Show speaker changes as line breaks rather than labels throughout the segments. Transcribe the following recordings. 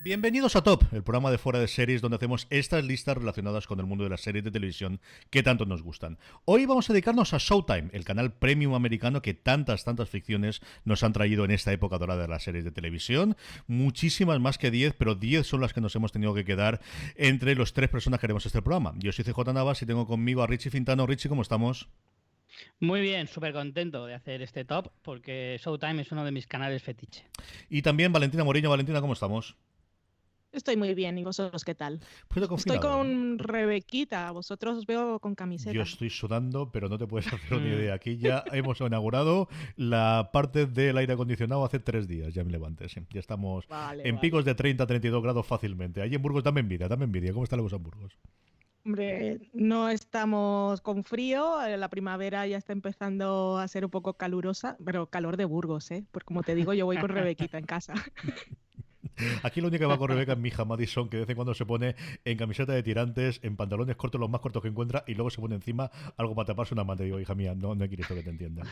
Bienvenidos a Top, el programa de fuera de series donde hacemos estas listas relacionadas con el mundo de las series de televisión que tanto nos gustan. Hoy vamos a dedicarnos a Showtime, el canal premium americano que tantas ficciones nos han traído en esta época dorada de las series de televisión. Muchísimas más que 10, pero 10 son las que nos hemos tenido que quedar entre los 3 personas que haremos este programa. Yo soy CJ Navas y tengo conmigo a Richie Fintano. Richie, ¿cómo estamos?
Muy bien, súper contento de hacer este top porque Showtime es uno de mis canales fetiche.
Y también Valentina Moriño. Valentina, ¿cómo estamos?
Estoy muy bien, ¿y vosotros qué tal?
Pues de
Estoy
confinado, ¿no?
con Rebequita, vosotros os veo con
Yo
camiseta.
estoy sudando, pero no te puedes hacer una idea. Aquí ya hemos inaugurado la parte del aire acondicionado hace 3 días, ya me levanté. Sí. Ya estamos en
Vale.
picos de 30 32 grados fácilmente. Allí en Burgos, dame envidia, dame envidia. ¿Cómo está la cosa en Burgos?
Hombre, no estamos con frío, la primavera ya está empezando a ser un poco calurosa, pero calor de Burgos, ¿eh? Pues como te digo, yo voy con Rebequita en casa.
Aquí la única que va con Rebeca es mi hija Madison, que de vez en cuando se pone en camiseta de tirantes, en pantalones cortos, los más cortos que encuentra, y luego se pone encima algo para taparse una manta. Digo, hija mía, no quiero esto que te entienda.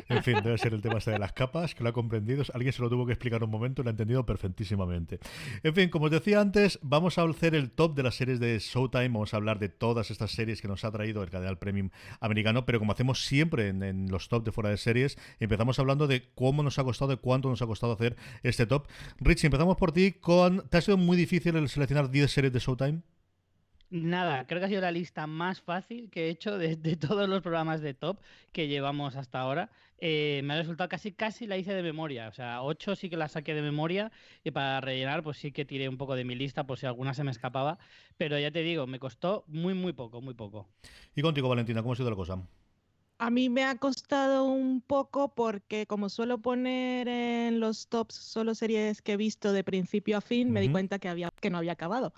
En fin, debe ser el tema este de las capas, que lo ha comprendido. Alguien se lo tuvo que explicar un momento y lo ha entendido perfectísimamente. En fin, como os decía antes, vamos a hacer el top de las series de Showtime. Vamos a hablar de todas estas series que nos ha traído el canal premium americano, pero como hacemos siempre en los top de fuera de series, empezamos hablando de cómo nos ha costado, de cuánto nos ha costado hacer este top. Richie, empezamos por ti. ¿Te ha sido muy difícil el seleccionar 10 series de Showtime?
Nada, creo que ha sido la lista más fácil que he hecho de todos los programas de top que llevamos hasta ahora. Me ha resultado casi la hice de memoria. O sea, 8 sí que la saqué de memoria y para rellenar pues sí que tiré un poco de mi lista por si alguna se me escapaba. Pero ya te digo, me costó muy poco, muy poco.
Y contigo, Valentina, ¿cómo ha sido la cosa?
A mí me ha costado un poco porque como suelo poner en los tops solo series que he visto de principio a fin, me di
Ujú.
cuenta que no había acabado.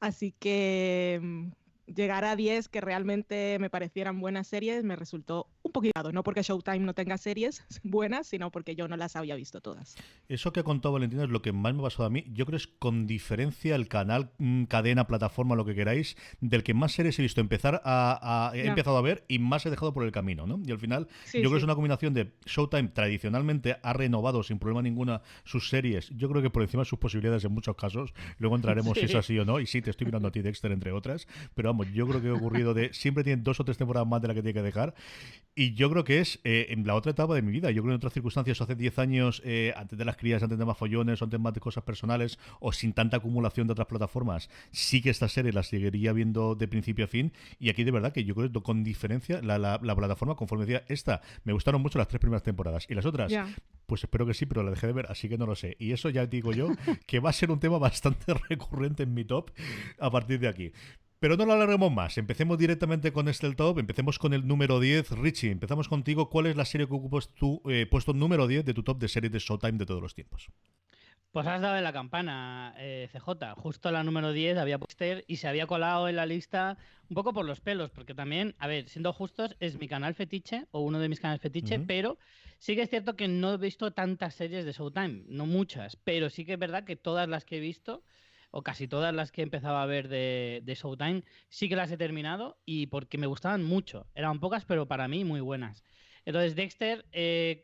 Así que llegar a 10 que realmente me parecieran buenas series me resultó un poquito, no porque Showtime no tenga series buenas, sino porque yo no las había visto todas.
Eso que ha contado Valentina es lo que más me ha pasado a mí. Yo creo que es con diferencia el canal, cadena, plataforma, lo que queráis, del que más series he visto he
Ya.
empezado a ver y más he dejado por el camino, ¿no? Y al final, yo
Sí,
creo que es
sí.
una combinación de Showtime tradicionalmente ha renovado sin problema ninguna sus series. Yo creo que por encima de sus posibilidades en muchos casos. Luego entraremos si es
Sí,
así o no. Y sí, te estoy mirando a ti, Dexter, entre otras. Pero vamos, yo creo que ha ocurrido de siempre tienen 2 o 3 temporadas más de la que tiene que dejar. Y yo creo que es en la otra etapa de mi vida. Yo creo que en otras circunstancias, hace 10 años, antes de las crías, antes de más follones, antes más de cosas personales, o sin tanta acumulación de otras plataformas, sí que esta serie la seguiría viendo de principio a fin. Y aquí de verdad que yo creo que con diferencia la plataforma, conforme decía, esta, me gustaron mucho las 3 primeras temporadas. Y las otras,
Ya.
pues espero que sí, pero la dejé de ver, así que no lo sé. Y eso ya digo yo que va a ser un tema bastante recurrente en mi top a partir de aquí. Pero no lo alarguemos más. Empecemos directamente con este top. Empecemos con el número 10. Richie, empezamos contigo. ¿Cuál es la serie que ocupas tu puesto número 10 de tu top de series de Showtime de todos los tiempos?
pues has dado en la campana, CJ. Justo la número 10 había póster y se había colado en la lista un poco por los pelos, porque también, a ver, siendo justos, es mi canal fetiche o uno de mis canales fetiche,
Ujú.
pero sí que es cierto que no he visto tantas series de Showtime, no muchas, pero sí que es verdad que todas las que he visto, o casi todas las que empezaba a ver de Showtime, sí que las he terminado y porque me gustaban mucho. Eran pocas, pero para mí muy buenas. Entonces, Dexter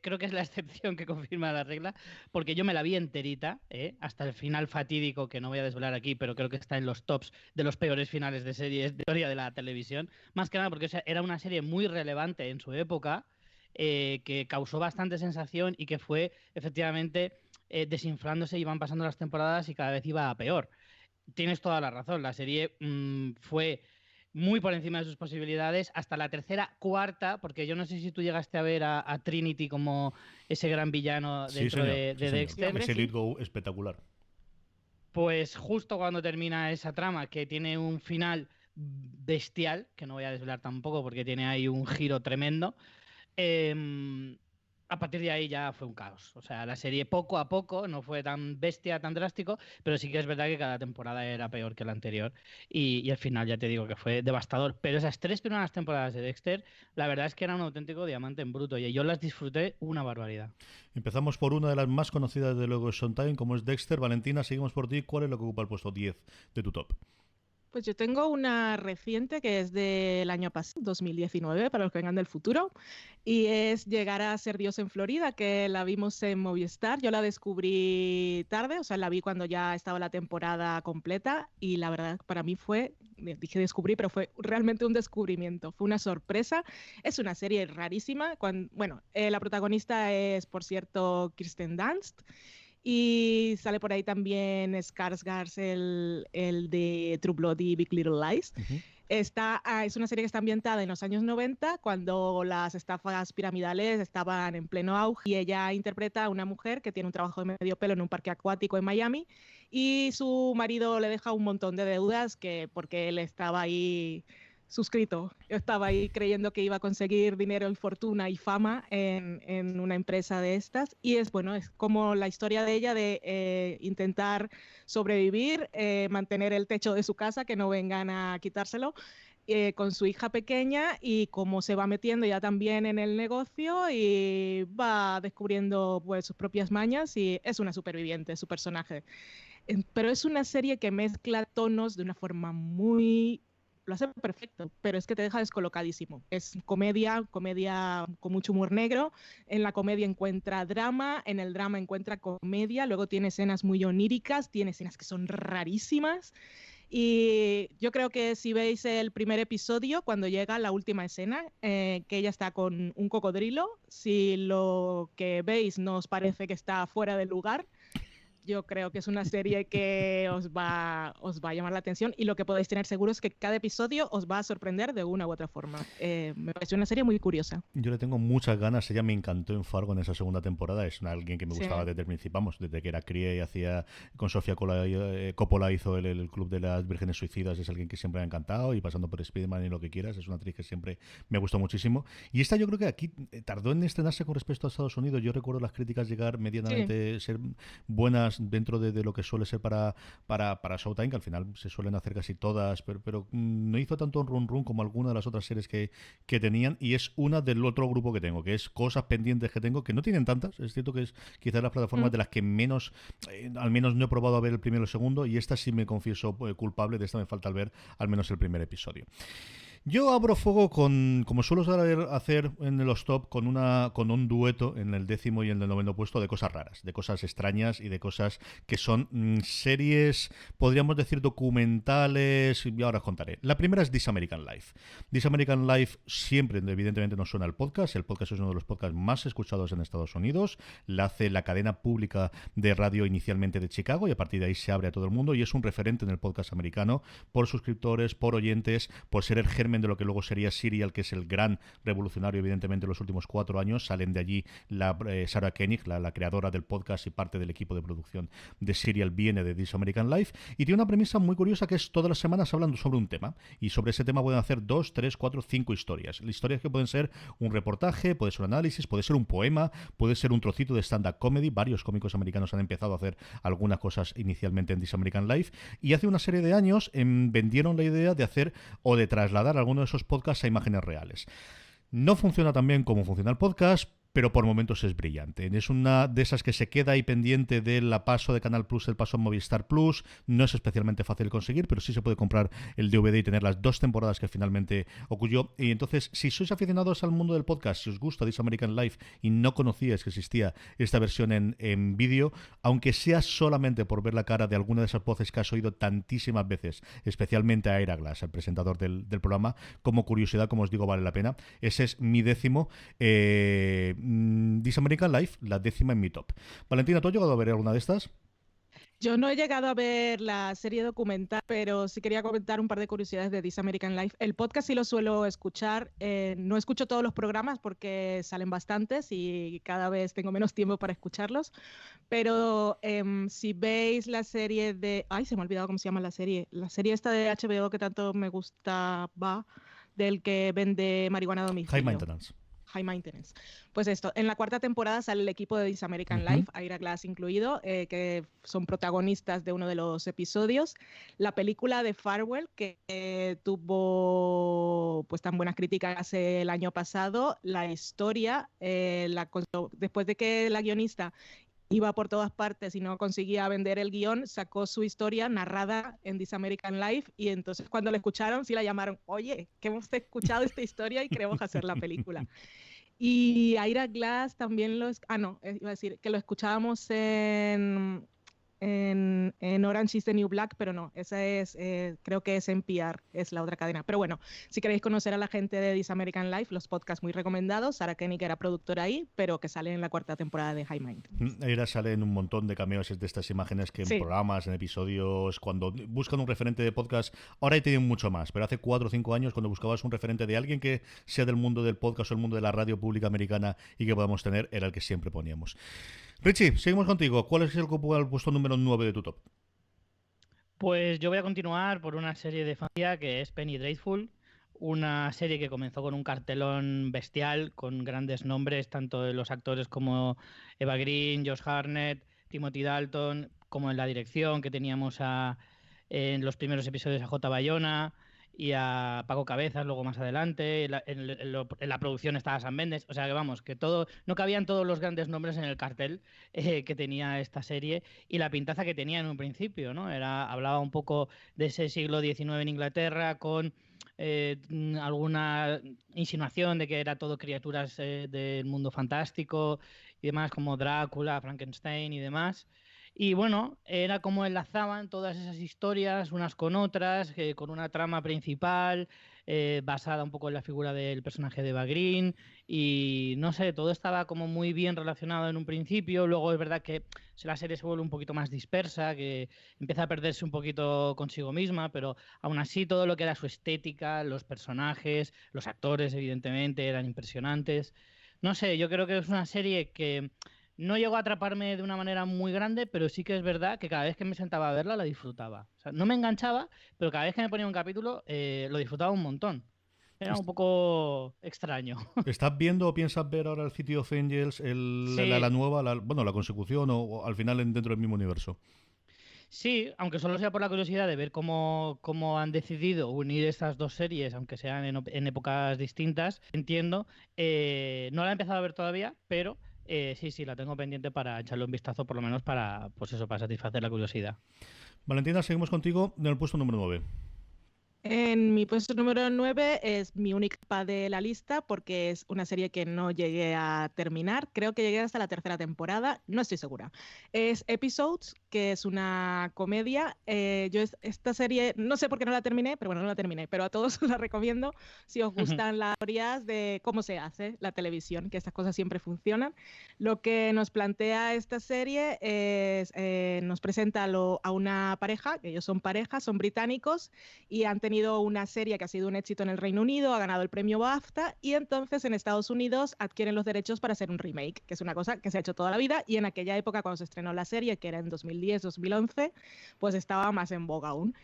creo que es la excepción que confirma la regla, porque yo me la vi enterita, hasta el final fatídico, que no voy a desvelar aquí, pero creo que está en los tops de los peores finales de series de historia de la televisión. Más que nada porque o sea, era una serie muy relevante en su época, que causó bastante sensación y que fue efectivamente desinflándose, iban pasando las temporadas y cada vez iba a peor. Tienes toda la razón, la serie fue muy por encima de sus posibilidades hasta la tercera, cuarta, porque yo no sé si tú llegaste a ver a Trinity como ese gran villano
Sí,
dentro
señor. Sí,
de
señor.
Sí,
Dexter.
hombre,
Ese lead
sí.
go espectacular.
Pues justo cuando termina esa trama, que tiene un final bestial, que no voy a desvelar tampoco porque tiene ahí un giro tremendo, eh, a partir de ahí ya fue un caos. O sea, la serie poco a poco no fue tan bestia, tan drástico, pero sí que es verdad que cada temporada era peor que la anterior. Y el final ya te digo que fue devastador. Pero esas 3 primeras temporadas de Dexter, la verdad es que eran un auténtico diamante en bruto y yo las disfruté una barbaridad.
Empezamos por una de las más conocidas de luego Showtime, como es Dexter. Valentina, seguimos por ti. ¿Cuál es lo que ocupa el puesto 10 de tu top?
Pues yo tengo una reciente que es del año pasado, 2019, para los que vengan del futuro, y es Llegar a ser Dios en Florida, que la vimos en Movistar. Yo la descubrí tarde, o sea, la vi cuando ya estaba la temporada completa, y la verdad para mí fue, dije descubrí, pero fue realmente un descubrimiento, fue una sorpresa. Es una serie rarísima. Bueno, la protagonista es, por cierto, Kirsten Dunst. Y sale por ahí también Skarsgård, el de True Blood y Big Little Lies.
Ujú.
Es una serie que está ambientada en los años 90, cuando las estafas piramidales estaban en pleno auge, y ella interpreta a una mujer que tiene un trabajo de medio pelo en un parque acuático en Miami, y su marido le deja un montón de deudas porque él estaba ahí suscrito. Yo estaba ahí creyendo que iba a conseguir dinero y fortuna y fama en una empresa de estas. Y es como la historia de ella de intentar sobrevivir, mantener el techo de su casa, que no vengan a quitárselo, con su hija pequeña, y cómo se va metiendo ya también en el negocio y va descubriendo pues sus propias mañas, y es una superviviente su personaje. Pero es una serie que mezcla tonos de una forma muy... Lo hace perfecto, pero es que te deja descolocadísimo. Es comedia, comedia con mucho humor negro. En la comedia encuentra drama, en el drama encuentra comedia, luego tiene escenas muy oníricas, tiene escenas que son rarísimas. Y yo creo que si veis el primer episodio, cuando llega la última escena, que ella está con un cocodrilo, si lo que veis no os parece que está fuera de lugar, yo creo que es una serie que os va a llamar la atención, y lo que podéis tener seguro es que cada episodio os va a sorprender de una u otra forma. Me pareció una serie muy curiosa.
Yo le tengo muchas ganas. Ella me encantó en Fargo en esa segunda temporada. Es alguien que me
Sí.
gustaba desde el principio, vamos, desde que era cría y hacía con Sofía Coppola hizo el Club de las Vírgenes Suicidas. Es alguien que siempre me ha encantado, y pasando por Spiderman y lo que quieras. Es una actriz que siempre me gustó muchísimo. Y esta yo creo que aquí tardó en estrenarse con respecto a Estados Unidos. Yo recuerdo las críticas llegar
Sí.
medianamente, ser buenas dentro de lo que suele ser para Showtime, que al final se suelen hacer casi todas, pero no hizo tanto run run como alguna de las otras series que tenían, y es una del otro grupo que tengo, que es cosas pendientes que tengo, que no tienen tantas. Es cierto que es quizás las plataformas
Mm.
de las que menos, al menos no he probado a ver el primero y el segundo, y esta sí me confieso culpable. De esta me falta al ver al menos el primer episodio. Yo abro fuego con, como suelo hacer en los top, con un dueto en el 10º y en el 9º puesto de cosas raras, de cosas extrañas y de cosas que son series, podríamos decir documentales, y ahora os contaré. La primera es This American Life. This American Life siempre, evidentemente, nos suena el podcast. El podcast es uno de los podcasts más escuchados en Estados Unidos. La hace la cadena pública de radio inicialmente de Chicago, y a partir de ahí se abre a todo el mundo, y es un referente en el podcast americano por suscriptores, por oyentes, por ser el germen de lo que luego sería Serial, que es el gran revolucionario, evidentemente, en los últimos 4 años. Salen de allí Sarah Koenig, la creadora del podcast y parte del equipo de producción de Serial, viene de This American Life, y tiene una premisa muy curiosa, que es todas las semanas hablando sobre un tema, y sobre ese tema pueden hacer 2, 3, 4, 5 historias. Historias que pueden ser un reportaje, puede ser un análisis, puede ser un poema, puede ser un trocito de stand-up comedy. Varios cómicos americanos han empezado a hacer algunas cosas inicialmente en This American Life, y hace una serie de años vendieron la idea de hacer o de trasladar alguno de esos podcasts a imágenes reales. No funciona tan bien como funciona el podcast, pero por momentos es brillante. Es una de esas que se queda ahí pendiente del paso de Canal Plus, el paso a Movistar Plus. No es especialmente fácil conseguir, pero sí se puede comprar el DVD y tener las 2 temporadas que finalmente ocurrió. Y entonces, si sois aficionados al mundo del podcast, si os gusta This American Life y no conocíais que existía esta versión en vídeo, aunque sea solamente por ver la cara de alguna de esas voces que has oído tantísimas veces, especialmente a Ira Glass, el presentador del programa, como curiosidad, como os digo, vale la pena. Ese es mi 10º. This American Life, la 10ª en mi top. Valentina, ¿tú has llegado a ver alguna de estas?
Yo no he llegado a ver la serie documental, pero sí quería comentar un par de curiosidades de This American Life. El podcast sí lo suelo escuchar. No escucho todos los programas porque salen bastantes y cada vez tengo menos tiempo para escucharlos. Pero si veis la serie de... Ay, se me ha olvidado cómo se llama la serie. La serie esta de HBO que tanto me gustaba, del que vende marihuana a domicilio.
High Maintenance.
High Maintenance. Pues esto, en la 4ª temporada sale el equipo de This American Life, Ira Glass incluido, que son protagonistas de uno de los episodios. La película de Farewell, que tuvo pues tan buenas críticas el año pasado. La historia, después de que la guionista iba por todas partes y no conseguía vender el guión, sacó su historia narrada en This American Life y entonces cuando la escucharon sí la llamaron, oye, que hemos escuchado esta historia y queremos hacer la película. Y Ira Glass también no, iba a decir que lo escuchábamos en Orange is the New Black, pero no, esa es, creo que es NPR, es la otra cadena. Pero bueno, si queréis conocer a la gente de This American Life, los podcasts muy recomendados. Sarah Koenig era productora ahí, pero que sale en la 4ª temporada de High Maintenance.
Ahí salen un montón de cameos de estas imágenes que en programas, en episodios, cuando buscan un referente de podcast, ahora tienen mucho más, pero hace 4 o 5 años cuando buscabas un referente de alguien que sea del mundo del podcast o el mundo de la radio pública americana y que podamos tener, era el que siempre poníamos. Richie, seguimos contigo. ¿Cuál es el puesto número 9 de tu top?
Pues yo voy a continuar por una serie de familia que es Penny Dreadful, una serie que comenzó con un cartelón bestial, con grandes nombres, tanto de los actores como Eva Green, Josh Hartnett, Timothy Dalton, como en la dirección, que teníamos en los primeros episodios a J. Bayona y a Paco Cabezas luego más adelante. En la producción estaba Sam Mendes, o sea que vamos, que todo, no cabían todos los grandes nombres en el cartel que tenía esta serie y la pintaza que tenía en un principio, ¿no? Hablaba un poco de ese siglo XIX en Inglaterra con alguna insinuación de que era todo criaturas del mundo fantástico y demás, como Drácula, Frankenstein y demás. Y bueno, era como enlazaban todas esas historias unas con otras, con una trama principal basada un poco en la figura del personaje de Eva Green y no sé, todo estaba como muy bien relacionado en un principio. Luego es verdad que la serie se vuelve un poquito más dispersa, que empieza a perderse un poquito consigo misma, pero aún así todo lo que era su estética, los personajes, los actores evidentemente eran impresionantes. No sé, yo creo que es una serie que no llegó a atraparme de una manera muy grande, pero sí que es verdad que cada vez que me sentaba a verla la disfrutaba. O sea, no me enganchaba, pero cada vez que me ponía un capítulo lo disfrutaba un montón. Era un poco extraño.
¿Estás viendo o piensas ver ahora el City of Angels,
Sí.
la nueva, la consecución o al final dentro del mismo universo?
Sí, aunque solo sea por la curiosidad de ver cómo han decidido unir estas dos series, aunque sean en épocas distintas, entiendo. No la he empezado a ver todavía, pero sí, la tengo pendiente para echarle un vistazo, por lo menos para, pues eso, para satisfacer la curiosidad.
Valentina, seguimos contigo en el puesto número 9.
En mi puesto número 9 es mi única de la lista porque es una serie que no llegué a terminar. Creo que llegué hasta la 3ª temporada, no estoy segura. Es Episodes, que es una comedia. Yo esta serie, no sé por qué no la terminé, pero bueno, no la terminé, pero a todos la recomiendo si os gustan las teorías de cómo se hace la televisión, que estas cosas siempre funcionan. Lo que nos plantea esta serie es, nos presenta a una pareja, que ellos son pareja, son británicos y han tenido una serie que ha sido un éxito en el Reino Unido, ha ganado el premio BAFTA y entonces en Estados Unidos adquieren los derechos para hacer un remake, que es una cosa que se ha hecho toda la vida y en aquella época cuando se estrenó la serie, que era en 2010, 2011, pues estaba más en boga aún.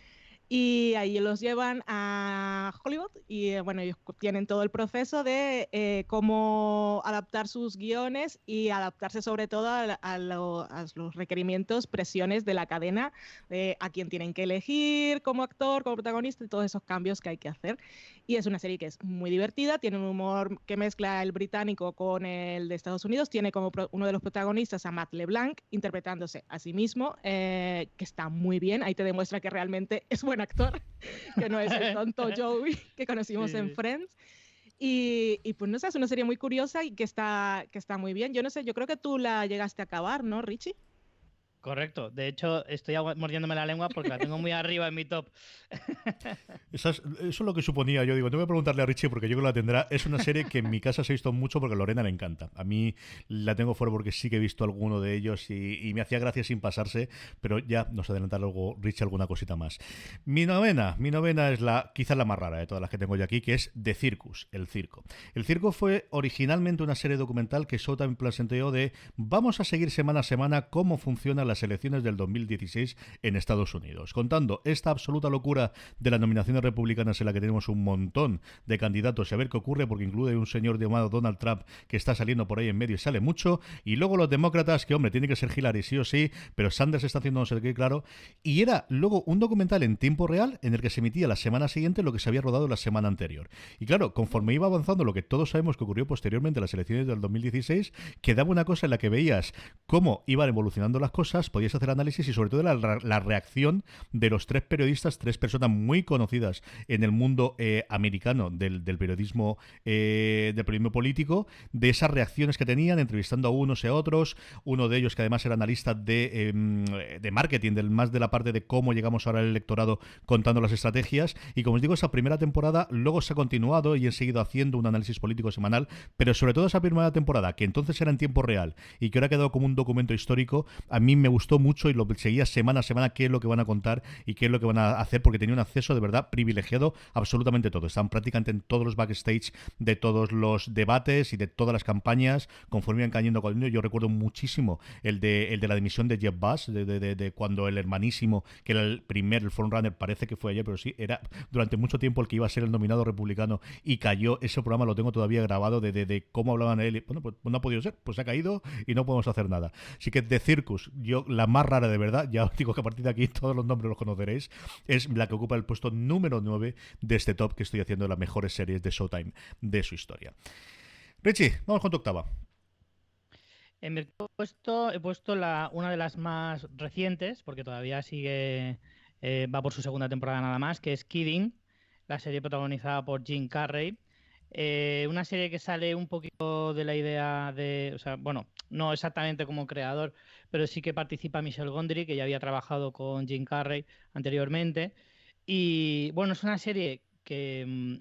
Y ahí los llevan a Hollywood y bueno, ellos tienen todo el proceso de cómo adaptar sus guiones y adaptarse sobre todo a los requerimientos, presiones de la cadena, de a quién tienen que elegir como actor, como protagonista y todos esos cambios que hay que hacer. Y es una serie que es muy divertida, tiene un humor que mezcla el británico con el de Estados Unidos, tiene como uno de los protagonistas a Matt LeBlanc interpretándose a sí mismo, que está muy bien, ahí te demuestra que realmente es buen actor, que no es el tonto Joey que conocimos en Friends. Y pues no sé, es una serie muy curiosa y que está muy bien. Yo no sé, yo creo que tú la llegaste a acabar, ¿no, Richie?
Correcto. De hecho, estoy mordiéndome la lengua porque la tengo muy arriba en mi top.
Eso es lo que suponía. Yo digo, no voy a preguntarle a Richie porque yo creo que la tendrá. Es una serie que en mi casa se ha visto mucho porque a Lorena le encanta. A mí la tengo fuera porque sí que he visto alguno de ellos y me hacía gracia sin pasarse, pero ya nos adelantará luego Richie alguna cosita más. Mi novena es quizás la más rara de todas las que tengo yo aquí, que es The Circus, el circo. El circo fue originalmente una serie documental que Showtime planteó de vamos a seguir semana a semana cómo funciona la las elecciones del 2016 en Estados Unidos, contando esta absoluta locura de las nominaciones republicanas en la que tenemos un montón de candidatos y a ver qué ocurre, porque incluye un señor llamado Donald Trump que está saliendo por ahí en medio y sale mucho, y luego los demócratas, que hombre, tiene que ser Hillary sí o sí, pero Sanders está haciendo no sé qué, claro, y era luego un documental en tiempo real en el que se emitía la semana siguiente lo que se había rodado la semana anterior. Y claro, conforme iba avanzando lo que todos sabemos que ocurrió posteriormente a las elecciones del 2016, quedaba una cosa en la que veías cómo iban evolucionando las cosas, podías hacer análisis y sobre todo la reacción de los tres periodistas, tres personas muy conocidas en el mundo americano del periodismo político, de esas reacciones que tenían, entrevistando a unos y a otros, uno de ellos que además era analista de marketing, más de la parte de cómo llegamos ahora al electorado contando las estrategias, y como os digo, esa primera temporada luego se ha continuado y he seguido haciendo un análisis político semanal, pero sobre todo esa primera temporada, que entonces era en tiempo real y que ahora ha quedado como un documento histórico, a mí me gustó mucho y lo seguía semana a semana qué es lo que van a contar y qué es lo que van a hacer, porque tenía un acceso de verdad privilegiado a absolutamente todo. Estaban prácticamente en todos los backstage de todos los debates y de todas las campañas conforme iban cayendo con el. Yo recuerdo muchísimo el de la dimisión de Jeff Bass, de cuando el hermanísimo, que era el frontrunner, parece que fue ayer, pero sí, era durante mucho tiempo el que iba a ser el nominado republicano y cayó. Ese programa lo tengo todavía grabado de cómo hablaban de él. Y, bueno, pues no ha podido ser, pues ha caído y no podemos hacer nada. Así que The Circus, yo la más rara de verdad, ya os digo que a partir de aquí todos los nombres los conoceréis, es la que ocupa el puesto número 9 de este top que estoy haciendo de las mejores series de Showtime de su historia. Richie, vamos con tu octava.
En mi puesto he puesto una de las más recientes, porque todavía sigue, va por su segunda temporada nada más, que es Kidding, la serie protagonizada por Jim Carrey. Una serie que sale un poquito de la idea de, o sea, bueno, no exactamente como creador, pero sí que participa Michel Gondry, que ya había trabajado con Jim Carrey anteriormente. Y bueno, es una serie que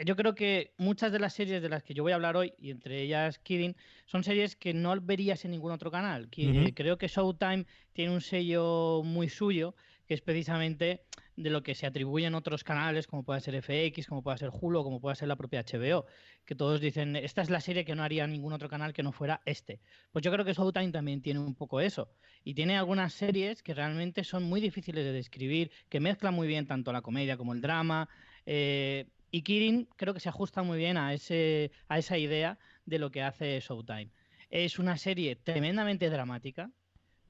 yo creo que muchas de las series de las que yo voy a hablar hoy, y entre ellas Kidding, son series que no verías en ningún otro canal. Creo que Showtime tiene un sello muy suyo, que es precisamente de lo que se atribuyen otros canales, como puede ser FX, como puede ser Hulu, como puede ser la propia HBO, que todos dicen, esta es la serie que no haría ningún otro canal que no fuera este. Pues yo creo que Showtime también tiene un poco eso, y tiene algunas series que realmente son muy difíciles de describir, que mezclan muy bien tanto la comedia como el drama, y Kidding creo que se ajusta muy bien a esa idea de lo que hace Showtime. Es una serie tremendamente dramática,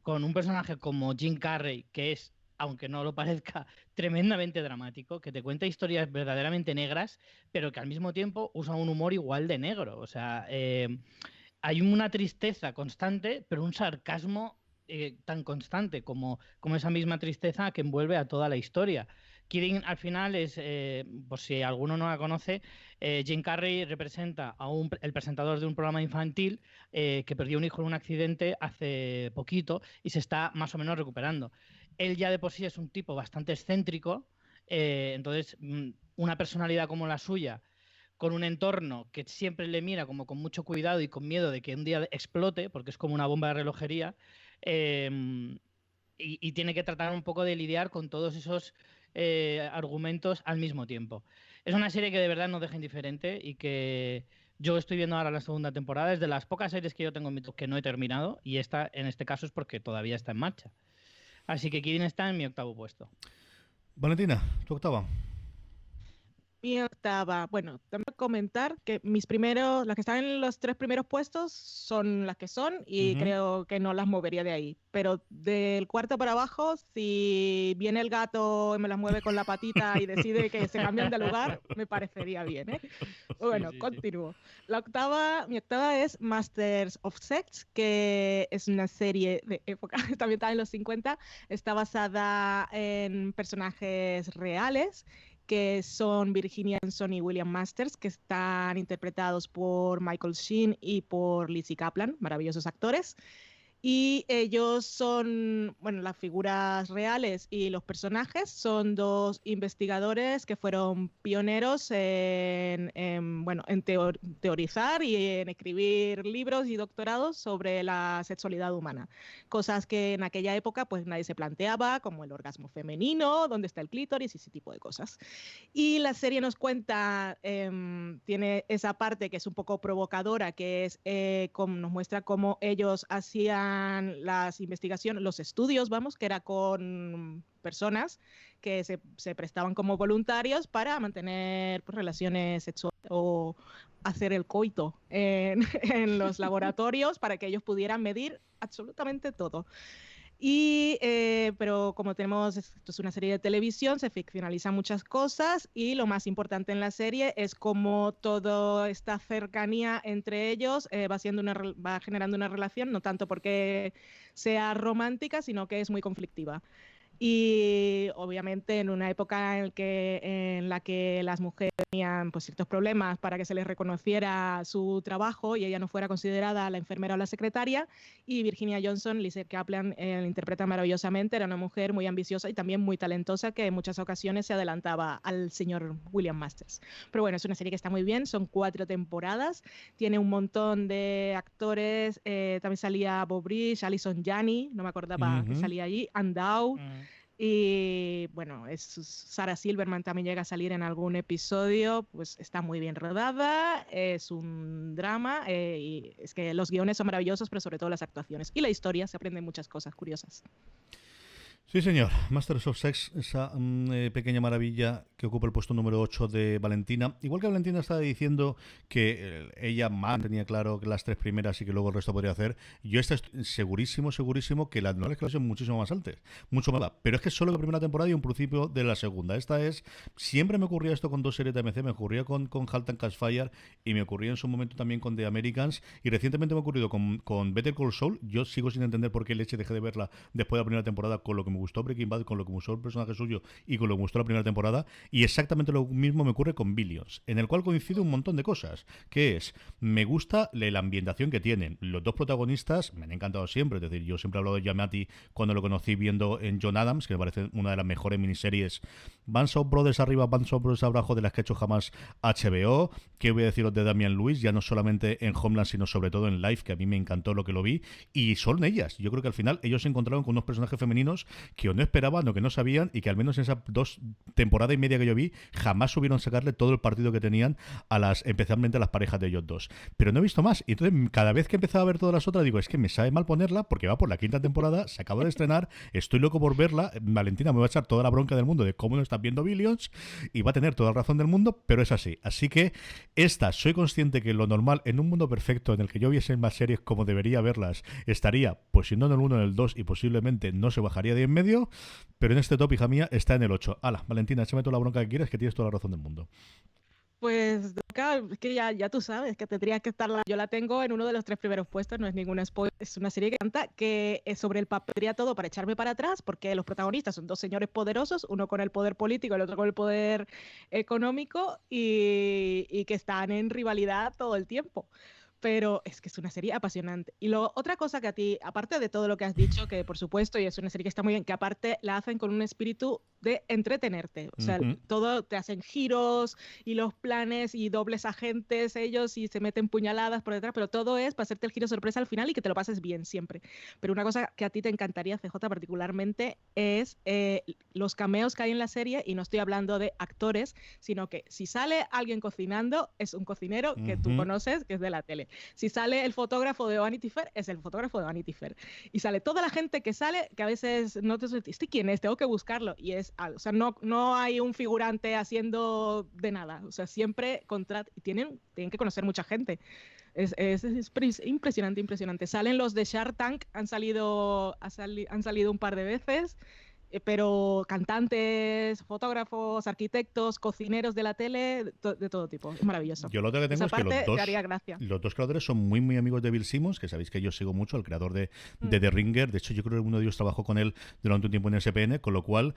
con un personaje como Jim Carrey, que es, aunque no lo parezca, tremendamente dramático, que te cuenta historias verdaderamente negras, pero que al mismo tiempo usa un humor igual de negro. O sea, hay una tristeza constante, pero un sarcasmo tan constante como esa misma tristeza que envuelve a toda la historia. Kidding al final es, por si alguno no la conoce, Jim Carrey representa a el presentador de un programa infantil que perdió un hijo en un accidente hace poquito y se está más o menos recuperando. Él ya de por sí es un tipo bastante excéntrico, entonces una personalidad como la suya, con un entorno que siempre le mira como con mucho cuidado y con miedo de que un día explote, porque es como una bomba de relojería, y tiene que tratar un poco de lidiar con todos esos argumentos al mismo tiempo. Es una serie que de verdad no deja indiferente y que yo estoy viendo ahora la segunda temporada. Es de las pocas series que yo tengo en mi top que no he terminado, y esta, en este caso, es porque todavía está en marcha. Así que Kidding está en mi octavo puesto.
Valentina, tu octava.
Mi octava, bueno, también comentar que las que están en los 3 primeros puestos son las que son y creo que no las movería de ahí. Pero del cuarto para abajo, si viene el gato y me las mueve con la patita y decide que se cambian de lugar, me parecería bien, ¿eh? Bueno, sí. Continúo. Mi octava es Masters of Sex, que es una serie de época, también está en los 50, está basada en personajes reales, que son Virginia Hanson y William Masters, que están interpretados por Michael Sheen y por Lizzie Kaplan, maravillosos actores. Y ellos son, bueno, las figuras reales y los personajes son 2 investigadores que fueron pioneros en teorizar y en escribir libros y doctorados sobre la sexualidad humana. Cosas que en aquella época pues nadie se planteaba, como el orgasmo femenino, dónde está el clítoris y ese tipo de cosas. Y la serie nos cuenta, tiene esa parte que es un poco provocadora, que es nos muestra cómo ellos hacían hacían las investigaciones, los estudios, vamos, que era con personas que se prestaban como voluntarios para mantener pues, relaciones sexuales o hacer el coito en los laboratorios para que ellos pudieran medir absolutamente todo. Pero como esto es una serie de televisión, se ficcionalizan muchas cosas y lo más importante en la serie es cómo toda esta cercanía entre ellos va generando una relación, no tanto porque sea romántica, sino que es muy conflictiva. Y obviamente en una época en la que las mujeres tenían pues, ciertos problemas para que se les reconociera su trabajo y ella no fuera considerada la enfermera o la secretaria, y Virginia Johnson, Lizzie Kaplan, la interpreta maravillosamente, era una mujer muy ambiciosa y también muy talentosa que en muchas ocasiones se adelantaba al señor William Masters. Pero bueno, es una serie que está muy bien, son 4 temporadas, tiene un montón de actores, también salía Bob Rich, Alison Janney, no me acordaba que salía allí, Ann Dow. Y bueno, Sarah Silverman también llega a salir en algún episodio, pues está muy bien rodada, es un drama y es que los guiones son maravillosos, pero sobre todo las actuaciones. Y la historia, se aprenden muchas cosas curiosas.
Sí, señor. Masters of Sex, esa pequeña maravilla que ocupa el puesto número 8 de Valentina. Igual que Valentina estaba diciendo que ella más tenía claro que las 3 primeras y que luego el resto podría hacer, yo estoy segurísimo que las novelas que son muchísimo más altas, mucho más. Pero es que solo la primera temporada y un principio de la segunda. Siempre me ocurría esto con 2 series de AMC, me ocurría con Halt and Catch Fire y me ocurría en su momento también con The Americans y recientemente me ha ocurrido con Better Call Saul. Yo sigo sin entender por qué leche dejé de verla después de la primera temporada, con lo que me gustó Breaking Bad, con lo que me gustó el personaje suyo y con lo que me gustó la primera temporada, y exactamente lo mismo me ocurre con Billions, en el cual coincide un montón de cosas, que es, me gusta la ambientación que tienen, los 2 protagonistas me han encantado siempre, es decir, yo siempre he hablado de Giamatti cuando lo conocí viendo en John Adams, que me parece una de las mejores miniseries, Band of Brothers arriba, Band of Brothers abajo, de las que ha hecho jamás HBO, que voy a deciros de Damian Lewis, ya no solamente en Homeland, sino sobre todo en Life, que a mí me encantó lo que lo vi, y son ellas, yo creo que al final ellos se encontraron con unos personajes femeninos que no esperaban o que no sabían y que al menos en esas 2 temporadas y media que yo vi jamás supieron sacarle todo el partido que tenían especialmente a las parejas de ellos 2, pero no he visto más y entonces cada vez que empezaba a ver todas las otras digo, es que me sabe mal ponerla porque va por la 5ª temporada, se acaba de estrenar, estoy loco por verla, Valentina me va a echar toda la bronca del mundo de cómo no estás viendo Billions y va a tener toda la razón del mundo, pero es así que soy consciente que lo normal en un mundo perfecto en el que yo viese más series como debería verlas, estaría pues si no en el 1 en el 2 y posiblemente no se bajaría de en medio. Pero en este top, hija mía, está en el 8. Hala, Valentina, échame toda la bronca que quieres, que tienes toda la razón del mundo.
Pues es que ya tú sabes que tendría que estar yo la tengo en uno de los 3 primeros puestos, no es ninguna spoiler, es una serie que canta que es sobre el papel tendría todo para echarme para atrás porque los protagonistas son 2 señores poderosos, uno con el poder político, el otro con el poder económico y que están en rivalidad todo el tiempo. Pero es que es una serie apasionante. Y otra cosa que a ti, aparte de todo lo que has dicho, que por supuesto, y es una serie que está muy bien, que aparte la hacen con un espíritu de entretenerte. O sea, todo te hacen giros y los planes y dobles agentes ellos y se meten puñaladas por detrás, pero todo es para hacerte el giro sorpresa al final y que te lo pases bien siempre. Pero una cosa que a ti te encantaría, CJ, particularmente, es los cameos que hay en la serie, y no estoy hablando de actores, sino que si sale alguien cocinando, es un cocinero que tú conoces, que es de la tele. Si sale el fotógrafo de Vanity Fair, es el fotógrafo de Vanity Fair. Y sale toda la gente que sale, que a veces no te ¿este quién es? Tengo que buscarlo. Y o sea, no hay un figurante haciendo de nada. O sea, siempre tienen que conocer mucha gente. Es impresionante. Salen los de Shark Tank, han salido un par de veces. Pero cantantes, fotógrafos, arquitectos, cocineros de la tele, de todo tipo. Es maravilloso.
Yo lo que tengo es que los 2 creadores son muy, muy amigos de Bill Simmons, que sabéis que yo sigo mucho, el creador de The Ringer. De hecho, yo creo que uno de ellos trabajó con él durante un tiempo en SPN, con lo cual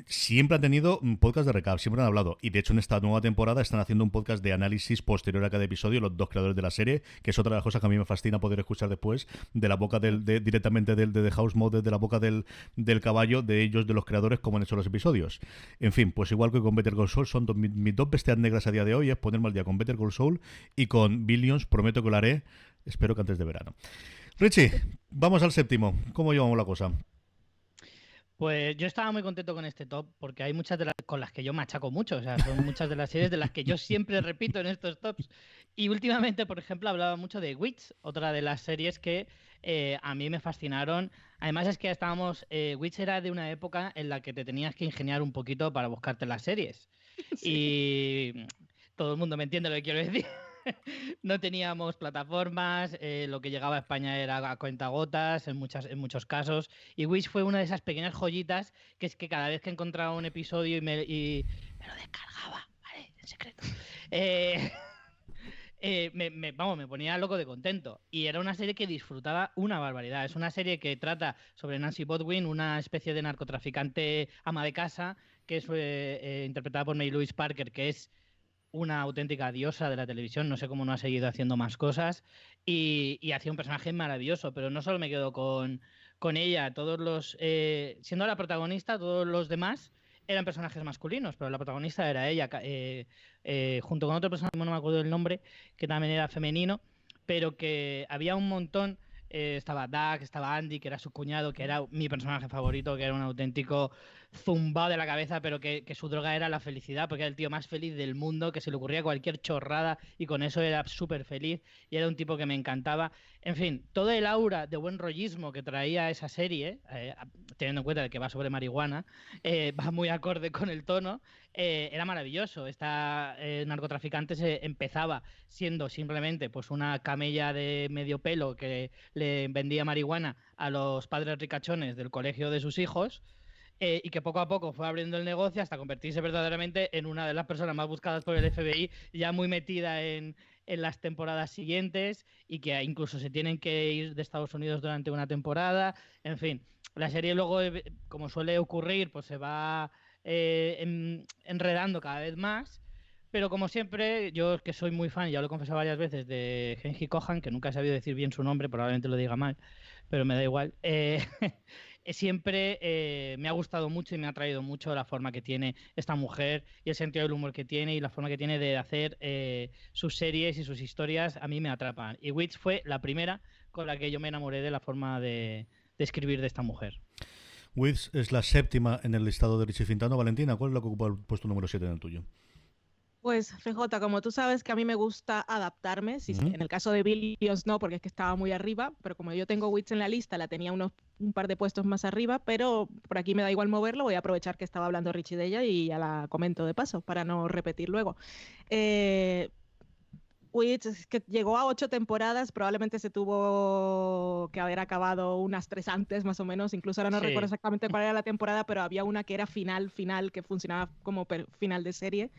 siempre han tenido un podcast de recap, siempre han hablado. Y de hecho, en esta nueva temporada están haciendo un podcast de análisis posterior a cada episodio, los 2 creadores de la serie, que es otra de las cosas que a mí me fascina poder escuchar después, de la boca directamente de The House Mode, de la boca del caballo, de ellos, de los creadores, como han hecho los episodios. En fin, pues igual que con Better Call Saul, son mis 2 bestias negras a día de hoy, es ponerme al día con Better Call Saul y con Billions, prometo que lo haré, espero que antes de verano. Richie, vamos al 7º, ¿cómo llevamos la cosa?
Pues yo estaba muy contento con este top porque hay muchas de las con las que yo machaco mucho, o sea, son muchas de las series de las que yo siempre repito en estos tops. Y últimamente, por ejemplo, hablaba mucho de Wits, otra de las series que a mí me fascinaron. Además es que estábamos, Witch era de una época en la que te tenías que ingeniar un poquito para buscarte las series.
Sí.
Y todo el mundo me entiende lo que quiero decir. No teníamos plataformas, lo que llegaba a España era a cuentagotas en muchos casos. Y Wish fue una de esas pequeñas joyitas que es que cada vez que encontraba un episodio y me lo descargaba, ¿vale? En secreto. Me ponía loco de contento. Y era una serie que disfrutaba una barbaridad. Es una serie que trata sobre Nancy Bodwin, una especie de narcotraficante ama de casa, que es interpretada por Mary Louise Parker, que es una auténtica diosa de la televisión, no sé cómo no ha seguido haciendo más cosas, y hacía un personaje maravilloso, pero no solo me quedo con ella, siendo la protagonista, todos los demás eran personajes masculinos, pero la protagonista era ella, junto con otro personaje, no me acuerdo del nombre, que también era femenino, pero que había un montón. Estaba Doug, estaba Andy, que era su cuñado, que era mi personaje favorito, que era un auténtico zumbado de la cabeza, pero que su droga era la felicidad, porque era el tío más feliz del mundo, que se le ocurría cualquier chorrada y con eso era súper feliz, y era un tipo que me encantaba. En fin, todo el aura de buen rollismo que traía esa serie, teniendo en cuenta que va sobre marihuana, va muy acorde con el tono, era maravilloso. Esta narcotraficante empezaba siendo simplemente pues una camella de medio pelo que le vendía marihuana a los padres ricachones del colegio de sus hijos, y que poco a poco fue abriendo el negocio hasta convertirse verdaderamente en una de las personas más buscadas por el FBI, ya muy metida en las temporadas siguientes, y que incluso se tienen que ir de Estados Unidos durante una temporada. En fin, la serie luego, como suele ocurrir, pues se va enredando cada vez más. Pero como siempre, yo que soy muy fan, ya lo he confesado varias veces, de Genji Kohan, que nunca he sabido decir bien su nombre, probablemente lo diga mal, pero me da igual. Siempre me ha gustado mucho y me ha atraído mucho la forma que tiene esta mujer y el sentido del humor que tiene y la forma que tiene de hacer sus series y sus historias. A mí me atrapan. Y Witch fue la primera con la que yo me enamoré de la forma de escribir de esta mujer.
Witch es la séptima en el listado de Richie Fintano. Valentina, ¿cuál es la que ocupa el puesto número 7 en el tuyo?
Pues FJ, como tú sabes que a mí me gusta adaptarme, en el caso de Billions no, porque es que estaba muy arriba, pero como yo tengo Wits en la lista, la tenía un par de puestos más arriba, pero por aquí me da igual moverlo, voy a aprovechar que estaba hablando Richie de ella y ya la comento de paso, para no repetir luego. Witch es que llegó a 8 temporadas, probablemente se tuvo que haber acabado unas 3 antes, más o menos, incluso ahora no recuerdo exactamente cuál era la temporada, pero había una que era final, que funcionaba como final de serie.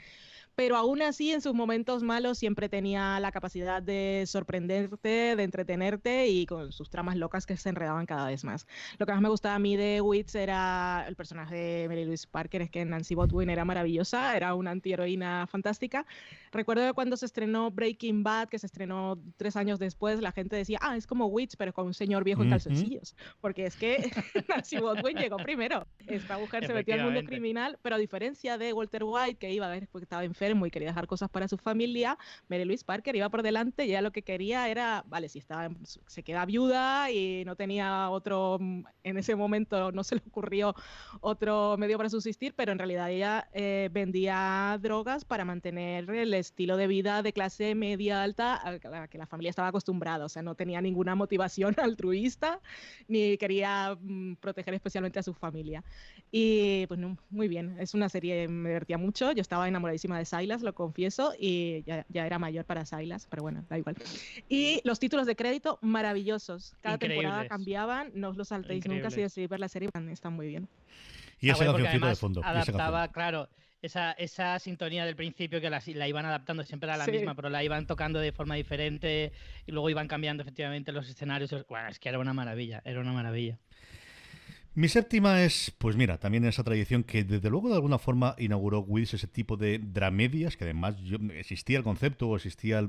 Pero aún así, en sus momentos malos, siempre tenía la capacidad de sorprenderte, de entretenerte y con sus tramas locas que se enredaban cada vez más. Lo que más me gustaba a mí de Witch era el personaje de Mary Louise Parker, es que Nancy Bodwin era maravillosa, era una antiheroína fantástica. Recuerdo que cuando se estrenó Breaking Bad, que se estrenó 3 años después, la gente decía, es como Witch, pero con un señor viejo en calzoncillos. Porque es que Nancy Bodwin llegó primero. Esta mujer se metió al mundo criminal, pero a diferencia de Walter White, que iba a ver porque estaba enfermo y quería dejar cosas para su familia, Mary Louise Parker iba por delante y ella lo que quería era, vale, si se queda viuda y no tenía otro, en ese momento no se le ocurrió otro medio para subsistir, pero en realidad ella vendía drogas para mantener el estilo de vida de clase media alta a la que la familia estaba acostumbrada, o sea, no tenía ninguna motivación altruista ni quería proteger especialmente a su familia. Y pues no, muy bien, es una serie, me divertía mucho, yo estaba enamoradísima de Silas, lo confieso, y ya era mayor para Silas, pero bueno, da igual. Y los títulos de crédito maravillosos, cada temporada cambiaban, no os los saltéis nunca si decidís ver la serie, están muy bien.
Y esa cancioncita de fondo.
Adaptaba, claro, esa sintonía del principio que la iban adaptando, siempre era la misma, pero la iban tocando de forma diferente y luego iban cambiando efectivamente los escenarios. Bueno, es que era una maravilla, era una maravilla.
Mi séptima es, pues mira, también esa tradición que desde luego de alguna forma inauguró Witch, ese tipo de dramedias, que además existía el concepto,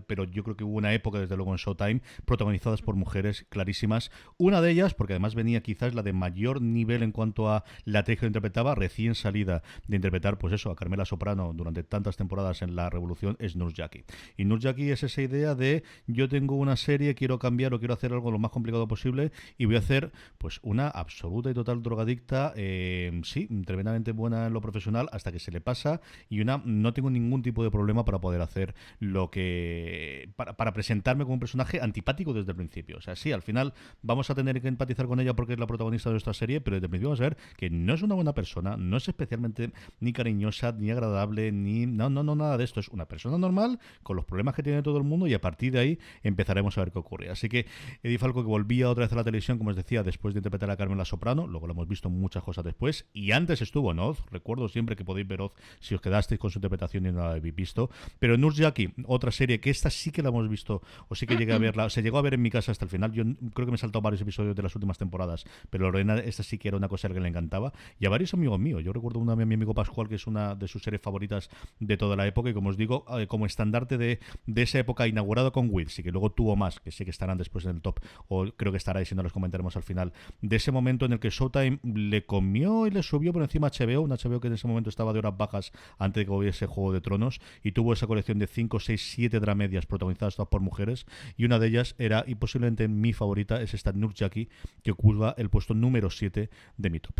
pero yo creo que hubo una época desde luego en Showtime, protagonizadas por mujeres clarísimas. Una de ellas, porque además venía quizás la de mayor nivel en cuanto a la actriz que interpretaba, recién salida de interpretar, pues eso, a Carmela Soprano durante tantas temporadas en La Revolución, es Nurjaki. Y Nurjaki es esa idea de, yo tengo una serie, quiero cambiar o quiero hacer algo lo más complicado posible y voy a hacer pues una absoluta y total total drogadicta, sí, tremendamente buena en lo profesional hasta que se le pasa, y no tengo ningún tipo de problema para poder hacer lo que... para presentarme como un personaje antipático desde el principio. O sea, sí, al final vamos a tener que empatizar con ella porque es la protagonista de nuestra serie, pero desde el principio vamos a ver que no es una buena persona, no es especialmente ni cariñosa, ni agradable, ni... No, nada de esto. Es una persona normal, con los problemas que tiene todo el mundo, y a partir de ahí empezaremos a ver qué ocurre. Así que Edie Falco, que volvía otra vez a la televisión, como os decía, después de interpretar a Carmen La Soprano, luego lo hemos visto muchas cosas después, y antes estuvo en Oz. Recuerdo siempre que podéis ver Oz si os quedasteis con su interpretación y no la habéis visto. Pero Nurse Jackie, otra serie que esta sí que la hemos visto, o sí que llegué a verla, se llegó a ver en mi casa hasta el final. Yo creo que me he saltado varios episodios de las últimas temporadas, pero Lorena, esta sí que era una cosa que le encantaba, y a varios amigos míos. Yo recuerdo una de mi amigo Pascual, que es una de sus series favoritas de toda la época, y como os digo, como estandarte de esa época, inaugurado con Wills, y que luego tuvo más, que sí que estarán después en el top, o creo que estará, y si no los comentaremos al final, de ese momento en el que Showtime le comió y le subió por encima a HBO, un HBO que en ese momento estaba de horas bajas antes de que hubiese Juego de Tronos, y tuvo esa colección de 5, 6, 7 dramedias protagonizadas todas por mujeres, y una de ellas era, y posiblemente mi favorita, es esta Nurse Jackie, que ocupa el puesto número 7 de mi top.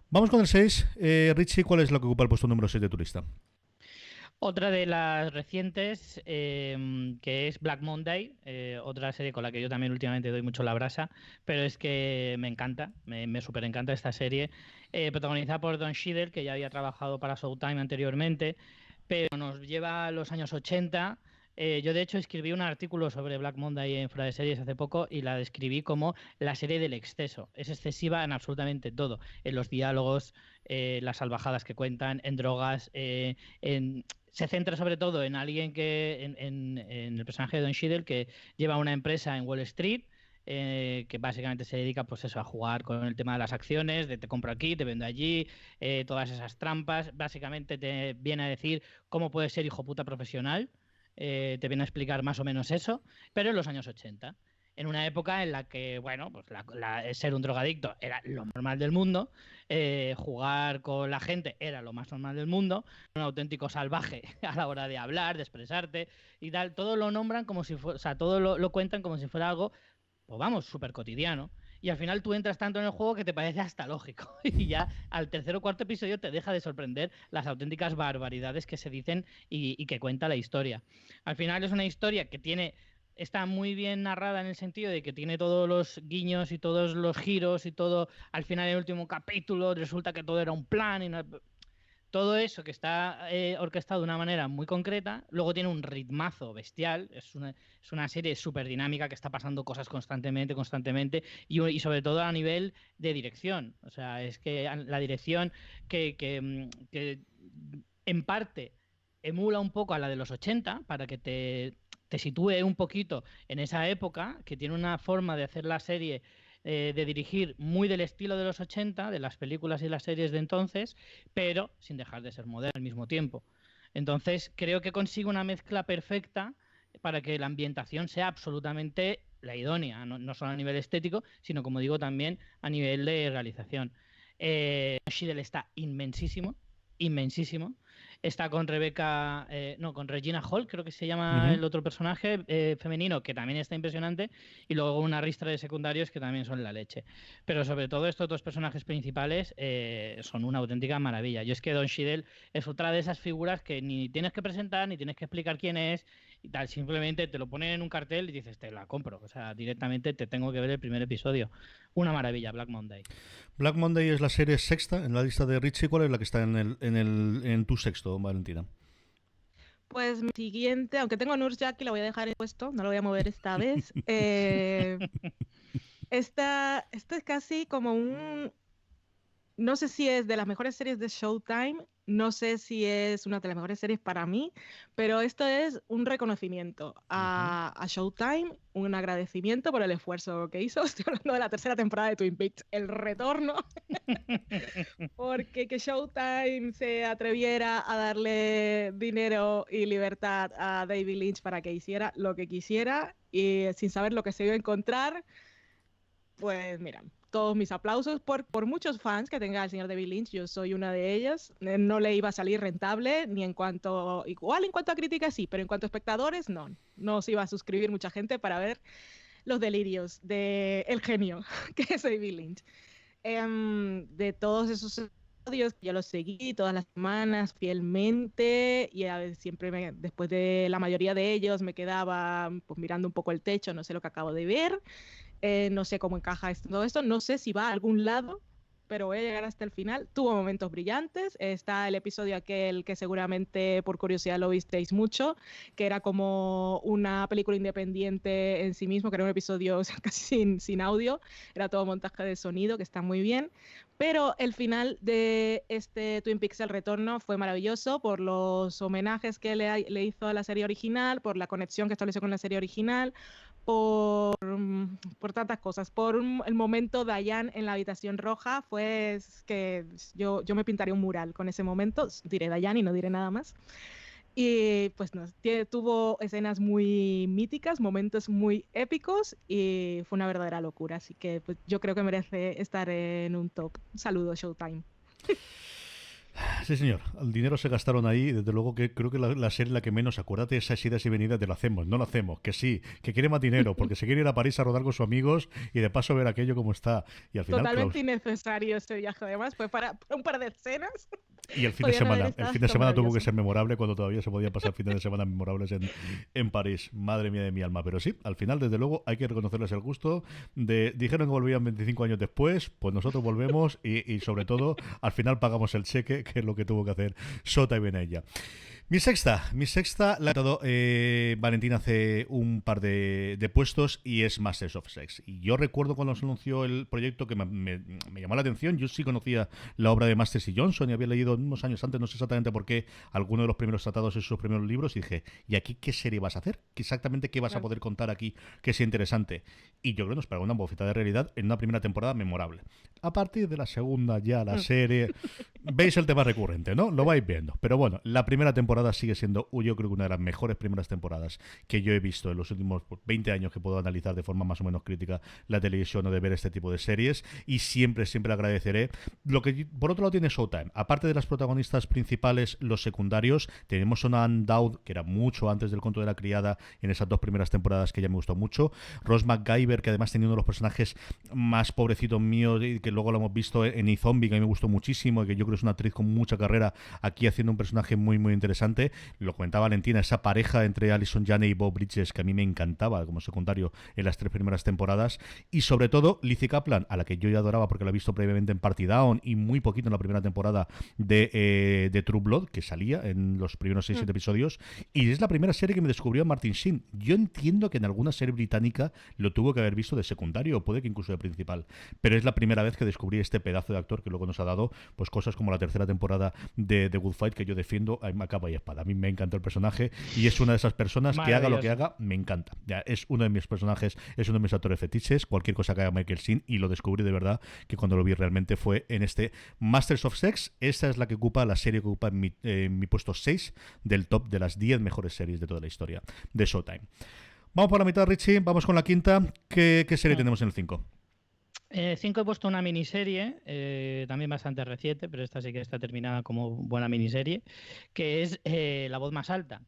Vamos con el 6. Richie, ¿cuál es lo que ocupa el puesto número 6 de tu lista?
Otra de las recientes, que es Black Monday, otra serie con la que yo también últimamente doy mucho la brasa, pero es que me encanta, me súper encanta esta serie, protagonizada por Don Cheadle, que ya había trabajado para Showtime anteriormente, pero nos lleva a los años 80. Yo de hecho escribí un artículo sobre Black Monday en Fuera de Series hace poco, y la describí como la serie del exceso. Es excesiva en absolutamente todo, en los diálogos, las salvajadas que cuentan, en drogas, se centra sobre todo en alguien en el personaje de Don Cheadle, que lleva una empresa en Wall Street, que básicamente se dedica, pues eso, a jugar con el tema de las acciones, de te compro aquí, te vendo allí, todas esas trampas. Básicamente te viene a decir cómo puedes ser hijo puta profesional, te viene a explicar más o menos eso, pero en los años 80. En una época en la que, bueno, pues ser un drogadicto era lo normal del mundo, jugar con la gente era lo más normal del mundo, un auténtico salvaje a la hora de hablar, de expresarte y tal. Todo lo nombran como si fuera, o sea, todo lo cuentan como si fuera algo, pues vamos, súper cotidiano. Y al final tú entras tanto en el juego que te parece hasta lógico. Y ya al tercer o cuarto episodio te deja de sorprender las auténticas barbaridades que se dicen y que cuenta la historia. Al final es una historia que está muy bien narrada, en el sentido de que tiene todos los guiños y todos los giros y todo. Al final, en el último capítulo, resulta que todo era un plan y todo eso que está orquestado de una manera muy concreta. Luego tiene un ritmazo bestial. Es una serie súper dinámica, que está pasando cosas constantemente, y sobre todo a nivel de dirección. O sea, es que la dirección que en parte emula un poco a la de los 80, para que te sitúe un poquito en esa época, que tiene una forma de hacer la serie, de dirigir muy del estilo de los 80, de las películas y las series de entonces, pero sin dejar de ser moderna al mismo tiempo. Entonces creo que consigue una mezcla perfecta para que la ambientación sea absolutamente la idónea, no solo a nivel estético, sino, como digo, también a nivel de realización. Cheadle está inmensísimo. Está con con Regina Hall, creo que se llama el otro personaje femenino, que también está impresionante, y luego una ristra de secundarios que también son la leche. Pero sobre todo estos dos personajes principales son una auténtica maravilla. Yo es que Don Cheadle es otra de esas figuras que ni tienes que presentar, ni tienes que explicar quién es y tal, simplemente te lo ponen en un cartel y dices, te la compro. O sea, directamente te tengo que ver el primer episodio. Una maravilla, Black Monday.
Black Monday es la serie sexta en la lista de Richie. ¿Cuál es la que está en tu sexto, Valentina?
Pues mi siguiente, aunque tengo Nurse Jackie, la voy a dejar en puesto, no lo voy a mover esta vez. Esta es casi como no sé si es de las mejores series de Showtime, no sé si es una de las mejores series para mí, pero esto es un reconocimiento a Showtime, un agradecimiento por el esfuerzo que hizo. Estoy hablando de la tercera temporada de Twin Peaks, El Retorno, porque que Showtime se atreviera a darle dinero y libertad a David Lynch para que hiciera lo que quisiera, y sin saber lo que se iba a encontrar, pues mira, todos mis aplausos por muchos fans que tenga el señor David Lynch. Yo soy una de ellas. No le iba a salir rentable, igual en cuanto a críticas sí, pero en cuanto a espectadores no se iba a suscribir mucha gente para ver los delirios del genio que es David Lynch. De todos esos episodios, yo los seguí todas las semanas fielmente y siempre después de la mayoría de ellos me quedaba pues mirando un poco el techo, no sé lo que acabo de ver, no sé cómo encaja todo esto, no sé si va a algún lado, pero voy a llegar hasta el final. Tuvo momentos brillantes. Está el episodio aquel que seguramente por curiosidad lo visteis mucho, que era como una película independiente en sí mismo, que era un episodio o sea, casi sin audio, era todo montaje de sonido, que está muy bien. Pero el final de este Twin Peaks El Retorno fue maravilloso por los homenajes que le hizo a la serie original, por la conexión que estableció con la serie original, por tantas cosas. El momento Diane en la habitación roja fue que yo me pintaría un mural con ese momento. Diré Diane y no diré nada más. Y pues no, tuvo escenas muy míticas, momentos muy épicos y fue una verdadera locura. Así que pues, yo creo que merece estar en un top. Un saludo, Showtime.
Sí, señor. El dinero se gastaron ahí. Desde luego que creo que la serie la que menos, acuérdate de esas idas y venidas de lo hacemos, no lo hacemos, que sí, que quiere más dinero, porque se quiere ir a París a rodar con sus amigos y de paso ver aquello como está. Y al final,
totalmente innecesario ese viaje, además, fue para un par de escenas.
y el fin de semana tuvo que ser memorable cuando todavía se podía pasar fines de semana memorables en París. Madre mía de mi alma. Pero sí, al final, desde luego, hay que reconocerles el gusto. Dijeron que volvían 25 años después, pues nosotros volvemos y sobre todo, al final pagamos el cheque, que es lo que tuvo que hacer Sota y Benella. Mi sexta la ha dado Valentín hace un par de puestos y es Masters of Sex. Y yo recuerdo cuando se anunció el proyecto que me llamó la atención. Yo sí conocía la obra de Masters y Johnson y había leído unos años antes, no sé exactamente por qué, alguno de los primeros tratados en sus primeros libros y dije, ¿y aquí qué serie vas a hacer? Exactamente qué vas a poder contar aquí que sea interesante. Y yo creo que nos pegó una bofetada de realidad en una primera temporada memorable. A partir de la segunda ya la serie... Veis el tema recurrente, ¿no? Lo vais viendo. Pero bueno, la primera temporada sigue siendo, yo creo que una de las mejores primeras temporadas que yo he visto en los últimos 20 años que puedo analizar de forma más o menos crítica la televisión o de ver este tipo de series. Y siempre agradeceré. Lo que por otro lado tiene Showtime. Aparte de las protagonistas principales, los secundarios, tenemos a Ann Dowd, que era mucho antes del Cuento de la Criada en esas dos primeras temporadas que ya me gustó mucho. Rose McGyver, que además tenía uno de los personajes más pobrecitos míos y que luego lo hemos visto en iZombie, que a mí me gustó muchísimo y que yo creo que es una actriz con mucha carrera aquí haciendo un personaje muy muy interesante. Lo comentaba Valentina, esa pareja entre Alison Janney y Bob Bridges que a mí me encantaba como secundario en las tres primeras temporadas, y sobre todo Lizzie Kaplan, a la que yo ya adoraba porque la he visto previamente en Party Down y muy poquito en la primera temporada de True Blood, que salía en los primeros 6-7 episodios, y es la primera serie que me descubrió a Martin Sheen. Yo entiendo que en alguna serie británica lo tuvo que haber visto de secundario o puede que incluso de principal, pero es la primera vez que descubrí este pedazo de actor que luego nos ha dado pues cosas como la tercera temporada de The Good Fight, que yo defiendo a capa y espada. A mí me encantó el personaje y es una de esas personas que haga lo que haga, me encanta. Ya, es uno de mis personajes, es uno de mis actores fetiches, cualquier cosa que haga Michael Sheen, y lo descubrí de verdad que cuando lo vi realmente fue en este Masters of Sex. Esta es la que ocupa, la serie que ocupa en mi puesto 6 del top de las 10 mejores series de toda la historia de Showtime. Vamos por la mitad, Richie, vamos con la quinta. ¿Qué serie tenemos en el 5?
5 he puesto una miniserie, también bastante reciente, pero esta sí que está terminada como buena miniserie, que es La voz más alta.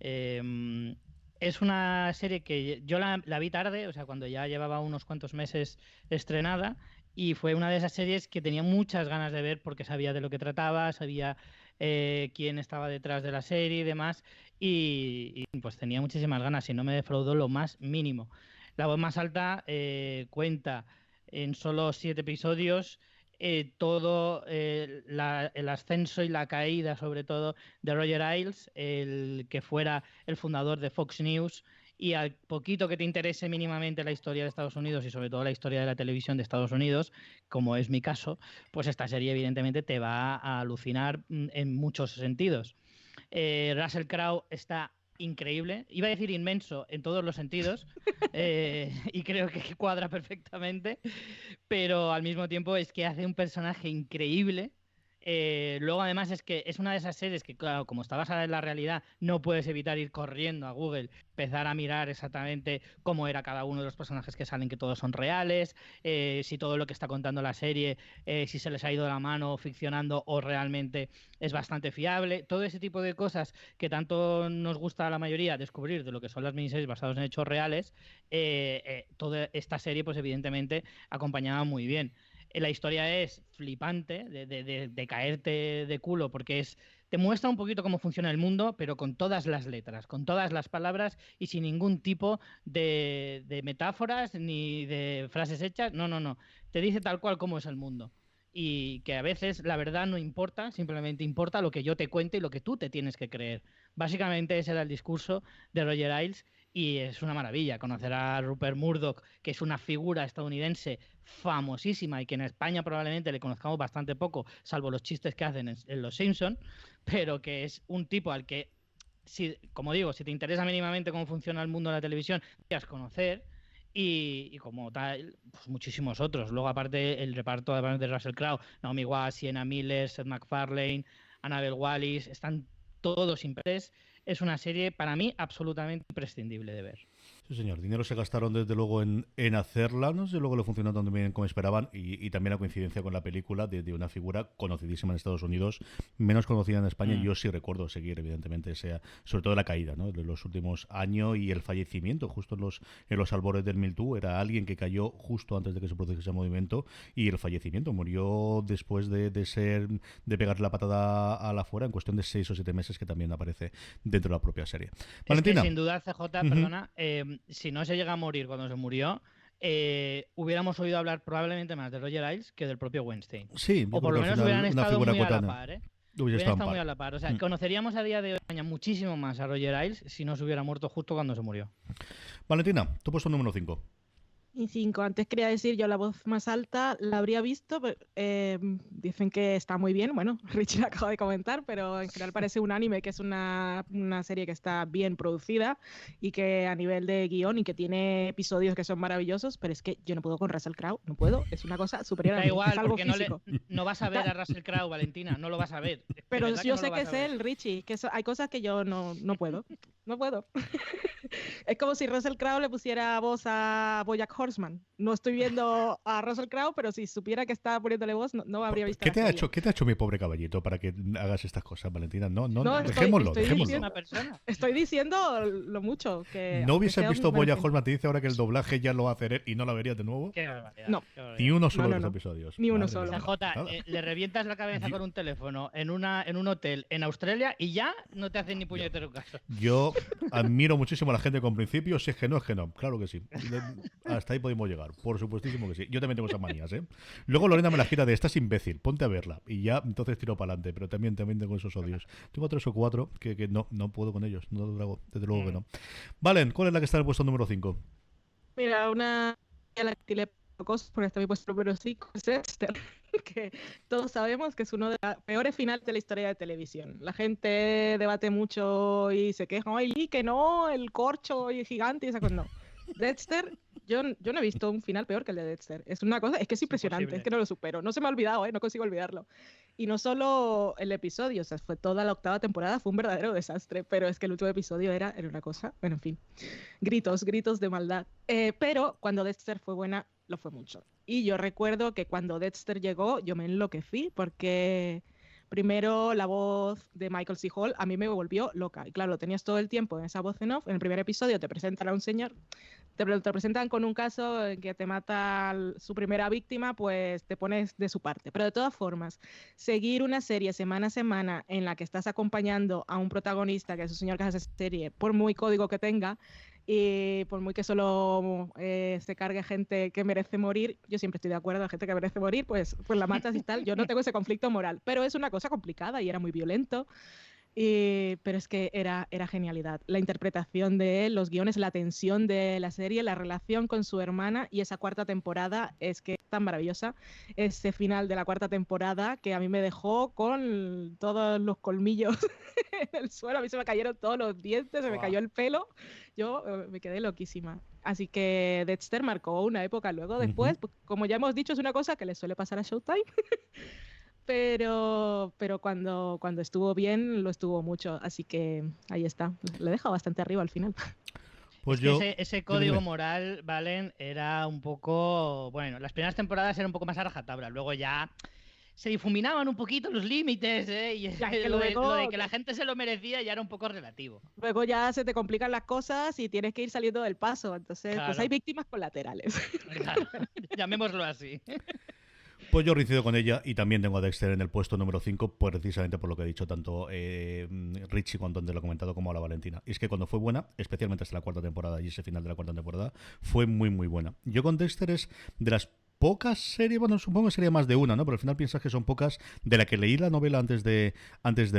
Es una serie que yo la vi tarde, o sea, cuando ya llevaba unos cuantos meses estrenada, y fue una de esas series que tenía muchas ganas de ver porque sabía de lo que trataba, sabía quién estaba detrás de la serie y demás, y pues tenía muchísimas ganas y no me defraudó lo más mínimo. La voz más alta cuenta en solo 7 episodios todo el ascenso y la caída, sobre todo, de Roger Ailes, el que fuera el fundador de Fox News, y al poquito que te interese mínimamente la historia de Estados Unidos y sobre todo la historia de la televisión de Estados Unidos, como es mi caso, pues esta serie evidentemente te va a alucinar en muchos sentidos. Russell Crowe está increíble, iba a decir inmenso en todos los sentidos, y creo que cuadra perfectamente, pero al mismo tiempo es que hace un personaje increíble. Luego además es que es una de esas series que, claro, como está basada en la realidad, no puedes evitar ir corriendo a Google, empezar a mirar exactamente cómo era cada uno de los personajes que salen, que todos son reales, si todo lo que está contando la serie, si se les ha ido la mano ficcionando o realmente es bastante fiable. Todo ese tipo de cosas que tanto nos gusta a la mayoría descubrir de lo que son las miniseries basadas en hechos reales, toda esta serie pues evidentemente acompañaba muy bien. La historia es flipante, de caerte de culo, porque te muestra un poquito cómo funciona el mundo, pero con todas las letras, con todas las palabras y sin ningún tipo de metáforas ni de frases hechas. No, no, no. Te dice tal cual cómo es el mundo. Y que a veces la verdad no importa, simplemente importa lo que yo te cuente y lo que tú te tienes que creer. Básicamente ese era el discurso de Roger Ailes y es una maravilla conocer a Rupert Murdoch, que es una figura estadounidense famosísima y que en España probablemente le conozcamos bastante poco, salvo los chistes que hacen en Los Simpson, pero que es un tipo al que, como digo, si te interesa mínimamente cómo funciona el mundo de la televisión, deberías conocer. Y como tal, pues muchísimos otros. Luego, aparte, el reparto además de Russell Crowe, Naomi Watts, Sienna Miller, Seth MacFarlane, Annabelle Wallis, están todos impresos. Es una serie, para mí, absolutamente imprescindible de ver.
Sí, señor. Dinero se gastaron desde luego en hacerla. No sé si luego le funcionó tan bien como esperaban. Y también la coincidencia con la película de una figura conocidísima en Estados Unidos, menos conocida en España. Yo sí recuerdo seguir, evidentemente, sobre todo la caída, ¿no?, de los últimos años y el fallecimiento justo en los albores del Me Too. Era alguien que cayó justo antes de que se produjese ese movimiento y el fallecimiento. Murió después de pegarle la patada a la fuera en cuestión de 6 o 7 meses, que también aparece dentro de la propia serie. Valentina.
Que sin duda, CJ, perdona, si no se llega a morir cuando se murió, hubiéramos oído hablar probablemente más de Roger Ailes que del propio Weinstein.
Sí,
o por lo menos hubieran estado muy a la par, Hubieran estado muy a la par. O sea, conoceríamos a día de hoy muchísimo más a Roger Ailes si no se hubiera muerto justo cuando se murió.
Valentina, tu puesto número 5.
Y 5, antes quería decir yo la voz más alta, la habría visto, dicen que está muy bien, bueno, Richie la acaba de comentar, pero en general parece unánime que es una serie que está bien producida y que a nivel de guión y que tiene episodios que son maravillosos, pero es que yo no puedo con Russell Crowe, no puedo, es una cosa superior a mí.
Da igual,
es algo
porque no vas a ver a Russell Crowe, Valentina, no lo vas a ver.
Pero yo sé que es él, Richie, que hay cosas que yo no puedo, no puedo. Es como si Russell Crowe le pusiera voz a BoJack Horseman. No estoy viendo a Russell Crowe, pero si supiera que está poniéndole voz, no habría visto.
¿Qué te ha hecho mi pobre caballito para que hagas estas cosas, Valentina? No,
dejémoslo.
Diciendo,
estoy diciendo lo mucho que.
¿No hubieses visto BoJack Horseman? Te dice ahora que el doblaje ya lo va a hacer él y no la verías de nuevo.
Qué barbaridad.
No.
Ni uno solo de los episodios.
Ni uno solo.
Le revientas la cabeza con un teléfono en un hotel en Australia y ya no te hacen ni puñetero caso.
Yo admiro muchísimo a la gente con principios. Si es que no, claro que sí. Hasta ahí podemos llegar, por supuestísimo que sí. Yo también tengo esas manías, ¿eh? Luego Lorena me las quita de estás imbécil, ponte a verla y ya entonces tiro para adelante, pero también tengo esos odios. Tengo 3 o 4 que no puedo con ellos, no lo hago, desde luego que no. Valen, ¿cuál es la que está en el puesto número 5?
Mira, una a la que le cosas porque está mi puesto número 5 es Dexter, que todos sabemos que es uno de los peores finales de la historia de televisión. La gente debate mucho y se queja, ay, que no, el corcho y gigante y esa cosa. No. Dexter, yo no he visto un final peor que el de Dexter. Es una cosa, es que es impresionante, es que no lo supero. No se me ha olvidado, no consigo olvidarlo. Y no solo el episodio, o sea, fue toda la 8ª temporada, fue un verdadero desastre, pero es que el último episodio era una cosa, bueno, en fin, gritos de maldad. Pero cuando Dexter fue buena, lo fue mucho. Y yo recuerdo que cuando Dexter llegó, yo me enloquecí porque primero la voz de Michael C. Hall a mí me volvió loca. Y claro, lo tenías todo el tiempo en esa voz en off. En el primer episodio te presentan a un señor, te presentan con un caso en que te mata su primera víctima, pues te pones de su parte. Pero de todas formas, seguir una serie semana a semana en la que estás acompañando a un protagonista, que es un señor que hace serie, por muy código que tenga, y por muy que solo se cargue gente que merece morir, yo siempre estoy de acuerdo, la gente que merece morir, pues la matas y tal, yo no tengo ese conflicto moral, pero es una cosa complicada y era muy violento, pero es que era genialidad, la interpretación de él, los guiones, la tensión de la serie, la relación con su hermana y esa 4ª temporada es que es tan maravillosa, ese final de la 4ª temporada que a mí me dejó con todos los colmillos en el suelo, a mí se me cayeron todos los dientes, se me cayó el pelo, yo me quedé loquísima. Así que Dexter marcó una época. Luego, después, pues, como ya hemos dicho, es una cosa que le suele pasar a Showtime. pero cuando estuvo bien, lo estuvo mucho. Así que ahí está. Le he dejado bastante arriba al final.
Pues
ese código moral, Valen, era un poco... Bueno, las primeras temporadas eran un poco más a rajatabla. Luego ya se difuminaban un poquito los límites, ¿eh? Y
ya, que
lo de que la gente se lo merecía ya era un poco relativo.
Luego ya se te complican las cosas y tienes que ir saliendo del paso. Entonces, claro, pues hay víctimas colaterales.
Claro, llamémoslo así.
Pues yo reincido con ella y también tengo a Dexter en el puesto número 5, pues precisamente por lo que he dicho tanto Richie cuando te lo he comentado como a la Valentina. Y es que cuando fue buena, especialmente hasta la cuarta temporada y ese final de la cuarta temporada, fue muy muy buena. Yo con Dexter es de las pocas series, bueno, supongo que sería más de una, ¿no? Pero al final piensas que son pocas, de la que leí la novela antes de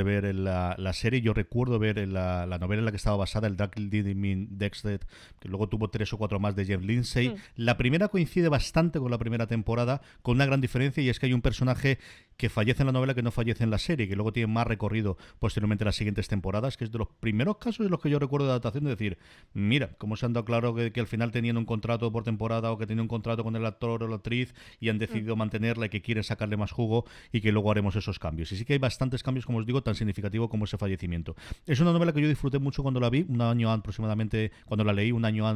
ver la serie. Yo recuerdo ver la novela en la que estaba basada, el Dark Living Dexter, que luego tuvo 3 o 4 más de Jeff Lindsay. La primera coincide bastante con la primera temporada, con una gran diferencia, y es que hay un personaje que fallece en la novela que no fallece en la serie, que luego tiene más recorrido posteriormente en las siguientes temporadas, que es de los primeros casos de los que yo recuerdo de adaptación, de decir, mira, cómo se han dado claro que al final tenían un contrato por temporada o que tenían un contrato con el actor o la actriz y han decidido mantenerla y que quieren sacarle más jugo y que luego haremos esos cambios. Y sí que hay bastantes cambios, como os digo, tan significativo como ese fallecimiento. Es una novela que yo disfruté mucho cuando la vi, un año aproximadamente, cuando la leí, un año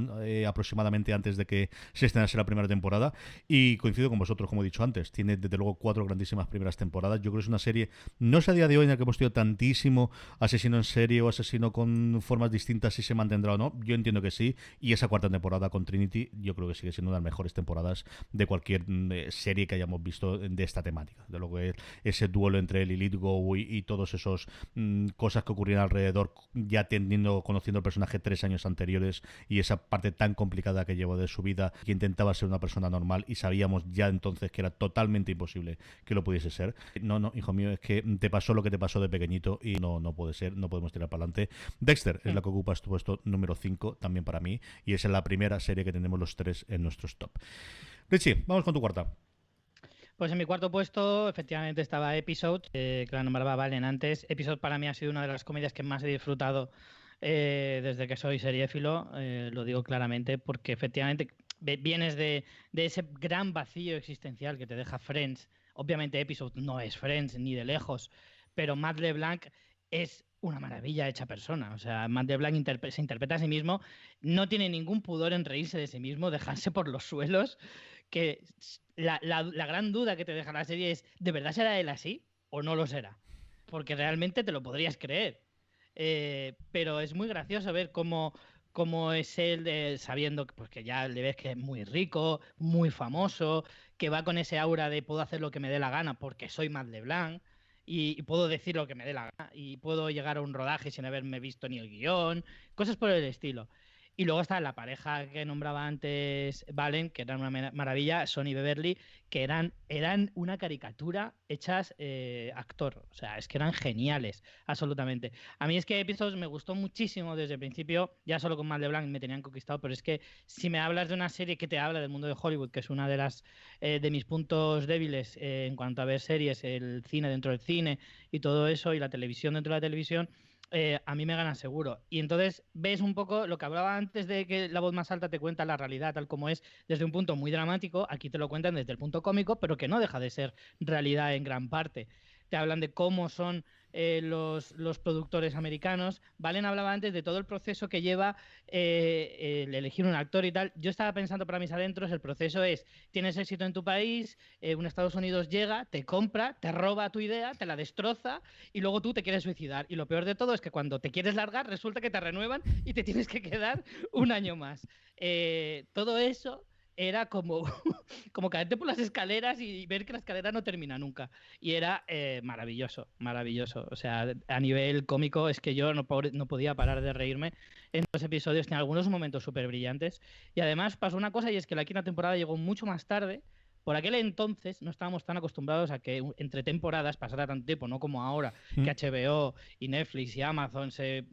aproximadamente antes de que se estrenase la primera temporada, y coincido con vosotros, como he dicho antes, tiene desde luego 4 grandísimas primeras temporadas. Yo creo que es una serie, no sé a día de hoy en la que hemos tenido tantísimo asesino en serie o asesino con formas distintas, si se mantendrá o no. Yo entiendo que sí, y esa cuarta temporada con Trinity yo creo que sigue siendo una de las mejores temporadas de cualquier serie que hayamos visto de esta temática, de lo que es ese duelo entre el y Lithgow y todos esos cosas que ocurrían alrededor, ya conociendo el personaje 3 años anteriores y esa parte tan complicada que llevó de su vida, que intentaba ser una persona normal y sabíamos ya entonces que era totalmente imposible que lo pudiese ser. No, hijo mío, es que te pasó lo que te pasó de pequeñito y no puede ser, no podemos tirar para adelante. Dexter es la que ocupa tu puesto número 5 también para mí, y es la primera serie que tenemos los 3 en nuestros top. Richie, vamos con tu cuarta.
Pues en mi cuarto puesto, efectivamente, estaba Episode, que la nombraba Valen antes. Episode para mí ha sido una de las comedias que más he disfrutado desde que soy seriéfilo, lo digo claramente, porque efectivamente vienes de ese gran vacío existencial que te deja Friends. Obviamente Episode no es Friends ni de lejos, pero Matt LeBlanc es una maravilla hecha persona. O sea, Matt LeBlanc se interpreta a sí mismo, no tiene ningún pudor en reírse de sí mismo, dejarse por los suelos, que la gran duda que te deja la serie es, ¿de verdad será él así o no lo será? Porque realmente te lo podrías creer. Pero es muy gracioso ver cómo es él, sabiendo pues, que ya le ves que es muy rico, muy famoso, que va con ese aura de puedo hacer lo que me dé la gana porque soy Matt LeBlanc y puedo decir lo que me dé la gana y puedo llegar a un rodaje sin haberme visto ni el guión, cosas por el estilo. Y luego está la pareja que nombraba antes Valen, que eran una maravilla, Sonny Beverly, que eran una caricatura hechas actor. O sea, es que eran geniales, absolutamente. A mí es que Episodes me gustó muchísimo desde el principio, ya solo con Matt LeBlanc me tenían conquistado, pero es que si me hablas de una serie que te habla del mundo de Hollywood, que es una de mis puntos débiles en cuanto a ver series, el cine dentro del cine y todo eso, y la televisión dentro de la televisión, a mí me gana seguro. Y entonces ves un poco lo que hablaba antes de que la voz más alta te cuenta la realidad tal como es desde un punto muy dramático, aquí te lo cuentan desde el punto cómico, pero que no deja de ser realidad en gran parte. Te hablan de cómo son los productores americanos. Valen hablaba antes de todo el proceso que lleva el elegir un actor y tal. Yo estaba pensando para mis adentros, el proceso es, tienes éxito en tu país, un Estados Unidos llega, te compra, te roba tu idea, te la destroza y luego tú te quieres suicidar. Y lo peor de todo es que cuando te quieres largar resulta que te renuevan y te tienes que quedar un año más. Todo eso era como, como caerte por las escaleras y ver que la escalera no termina nunca. Y era maravilloso, maravilloso. O sea, a nivel cómico es que yo no podía parar de reírme en los episodios. Tenía algunos momentos súper brillantes. Y además pasó una cosa, y es que la quinta temporada llegó mucho más tarde. Por aquel entonces no estábamos tan acostumbrados a que entre temporadas pasara tanto tiempo, no como ahora, que HBO y Netflix y Amazon se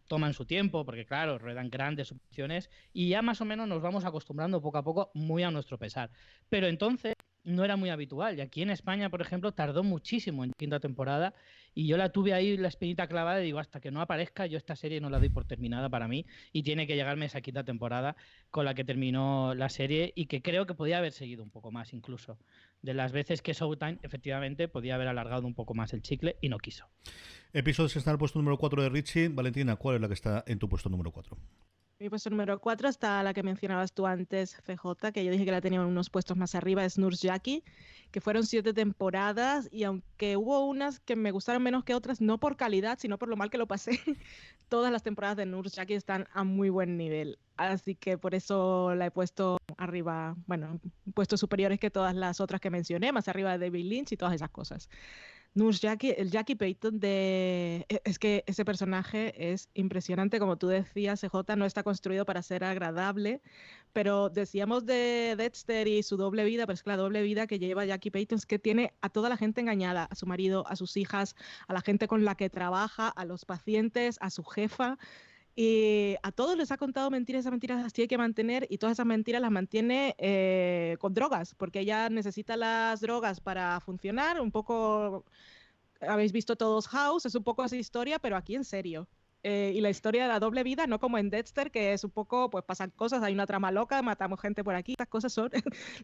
toman su tiempo, porque claro, ruedan grandes opciones y ya más o menos nos vamos acostumbrando poco a poco, muy a nuestro pesar. Pero entonces no era muy habitual, y aquí en España, por ejemplo, tardó muchísimo en quinta temporada, y yo la tuve ahí la espinita clavada y digo, hasta que no aparezca, yo esta serie no la doy por terminada para mí, y tiene que llegarme esa quinta temporada con la que terminó la serie, y que creo que podía haber seguido un poco más incluso. De las veces que Showtime, efectivamente, podía haber alargado un poco más el chicle y no quiso.
Episodios está en el puesto número 4 de Richie. Valentina, ¿cuál es la que está en tu puesto número 4?
Mi puesto número 4 está la que mencionabas tú antes, CJ, que yo dije que la tenía en unos puestos más arriba, es Nurse-Jackie, que fueron 7 temporadas y aunque hubo unas que me gustaron menos que otras, no por calidad, sino por lo mal que lo pasé, todas las temporadas de Nurse-Jackie están a muy buen nivel. Así que por eso la he puesto arriba, bueno, puestos superiores que todas las otras que mencioné, más arriba de David Lynch y todas esas cosas. Nurse-Jackie, el Jackie Payton es que ese personaje es impresionante, como tú decías, CJ no está construido para ser agradable, pero decíamos de Dexter y su doble vida, pero es que la doble vida que lleva Jackie Payton es que tiene a toda la gente engañada, a su marido, a sus hijas, a la gente con la que trabaja, a los pacientes, a su jefa, y a todos les ha contado mentiras, esas mentiras las tiene que mantener y todas esas mentiras las mantiene con drogas, porque ella necesita las drogas para funcionar, un poco, habéis visto todos House, es un poco esa historia, pero aquí en serio. Y la historia de la doble vida, no como en Dexter, que es un poco, pues pasan cosas, hay una trama loca, matamos gente por aquí, estas cosas son,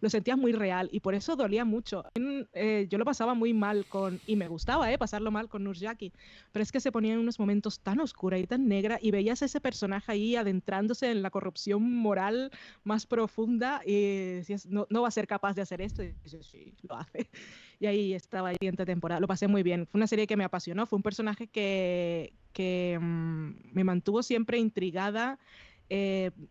lo sentías muy real y por eso dolía mucho. Yo lo pasaba muy mal y me gustaba pasarlo mal con Nurse-Jackie, pero es que se ponía en unos momentos tan oscura y tan negra y veías a ese personaje ahí adentrándose en la corrupción moral más profunda y decías, no, no va a ser capaz de hacer esto, y dices, sí, lo hace. Y ahí estaba la siguiente temporada. Lo pasé muy bien. Fue una serie que me apasionó. Fue un personaje que me mantuvo siempre intrigada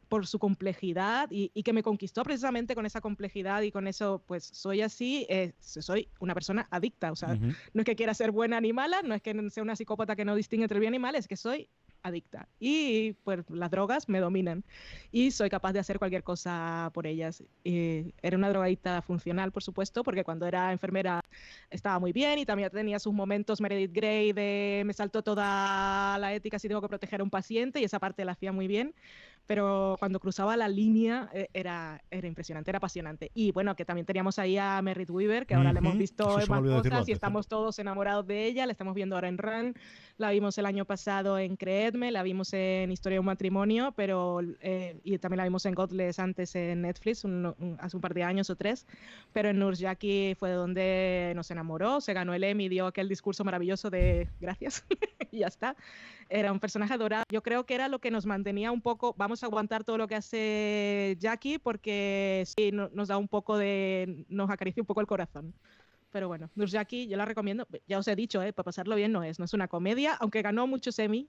por su complejidad y que me conquistó precisamente con esa complejidad y con eso, pues soy así, soy una persona adicta. O sea, no es que quiera ser buena ni mala, no es que sea una psicópata que no distingue entre el bien y mal, es que soy adicta. Y pues las drogas me dominan y soy capaz de hacer cualquier cosa por ellas. Era una drogadicta funcional, por supuesto, porque cuando era enfermera estaba muy bien y también tenía sus momentos Meredith Grey de me saltó toda la ética si tengo que proteger a un paciente y esa parte la hacía muy bien. Pero cuando cruzaba la línea era impresionante, era apasionante. Y bueno, que también teníamos ahí a Merritt Weaver, que ahora la hemos visto en más cosas y estamos todos enamorados de ella, la estamos viendo ahora en Run, la vimos el año pasado en Creedme, la vimos en Historia de un matrimonio, pero y también la vimos en Godless antes en Netflix, hace un par de años o 3, pero en Nurse-Jackie fue donde nos enamoró, se ganó el Emmy, dio aquel discurso maravilloso de gracias y ya está. Era un personaje adorable. Yo creo que era lo que nos mantenía un poco, vamos a aguantar todo lo que hace Jackie porque sí, nos da un poco nos acaricia un poco el corazón. Pero bueno, Nurse-Jackie yo la recomiendo, ya os he dicho, para pasarlo bien no es una comedia, aunque ganó muchos Emmy,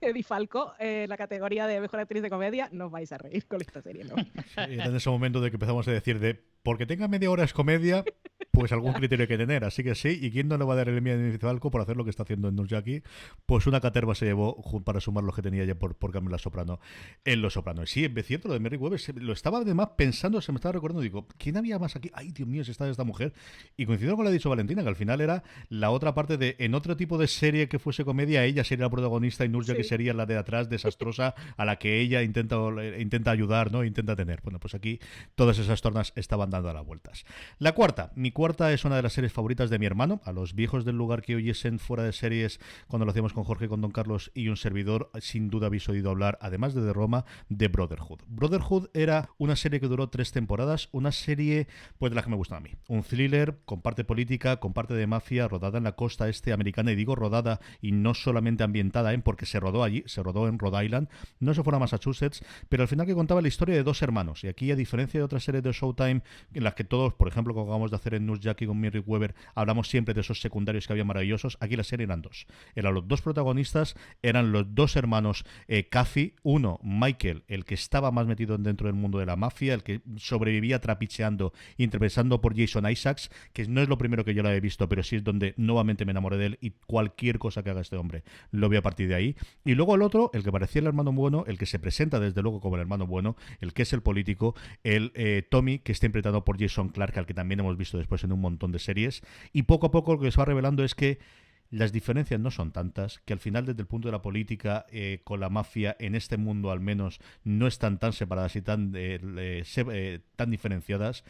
Eddie Falco, la categoría de mejor actriz de comedia, no os vais a reír con esta serie, ¿no?
Sí, era en ese momento de que empezamos a decir porque tenga media hora es comedia, pues algún criterio hay que tener, así que sí, y quién no le va a dar el Emmy a Eddie Falco por hacer lo que está haciendo en Nurse-Jackie, pues una caterva se llevó para sumar los que tenía ya por Carmela Soprano en Los Sopranos. Sí, es cierto, lo de Merritt Weaver, lo estaba además pensando, se me estaba recordando, digo, ¿quién había más aquí? Ay, Dios mío, si está esta mujer. Y coincido con lo que ha dicho Valentina, que al final era la otra parte de, en otro tipo de serie que fuese comedia, ella sería la protagonista y Nurse-Jackie sería la de atrás, desastrosa, a la que ella intenta ayudar, ¿no? Intenta tener. Bueno, pues aquí todas esas tornas estaban dando las vueltas. La cuarta. Mi cuarta es una de las series favoritas de mi hermano. A los viejos del lugar que oyesen fuera de series, cuando lo hacíamos con Jorge, con Don Carlos y un servidor, sin duda habéis oído hablar, además de Roma, de Brotherhood. Brotherhood era una serie que duró 3 temporadas, una serie pues de la que me gusta a mí. Un thriller con parte política, con parte de mafia, rodada en la costa este americana, y digo rodada y no solamente ambientada en, porque se rodó allí, se rodó en Rhode Island, no se fue a Massachusetts, pero al final que contaba la historia de dos hermanos. Y aquí, a diferencia de otras series de Showtime, en las que todos, por ejemplo, como acabamos de hacer en Nurse-Jackie con Merritt Weaver, hablamos siempre de esos secundarios que había maravillosos, aquí la serie eran dos. Eran los dos protagonistas, eran los dos hermanos Caffey, uno, Michael, el que estaba más metido dentro del mundo de la mafia, el que sobrevivía trapicheando, interpretando por Jason Isaacs, que no es lo primero que yo la he visto, pero sí es donde nuevamente me enamoré de él, y cualquier cosa que haga este hombre lo veo a partir de ahí. Y luego el otro, el que parecía el hermano bueno, el que se presenta desde luego como el hermano bueno, el que es el político, el Tommy, que está interpretado por Jason Clarke, al que también hemos visto después en un montón de series. Y poco a poco lo que se va revelando es que las diferencias no son tantas, que al final desde el punto de la política con la mafia en este mundo al menos no están tan separadas y tan diferenciadas.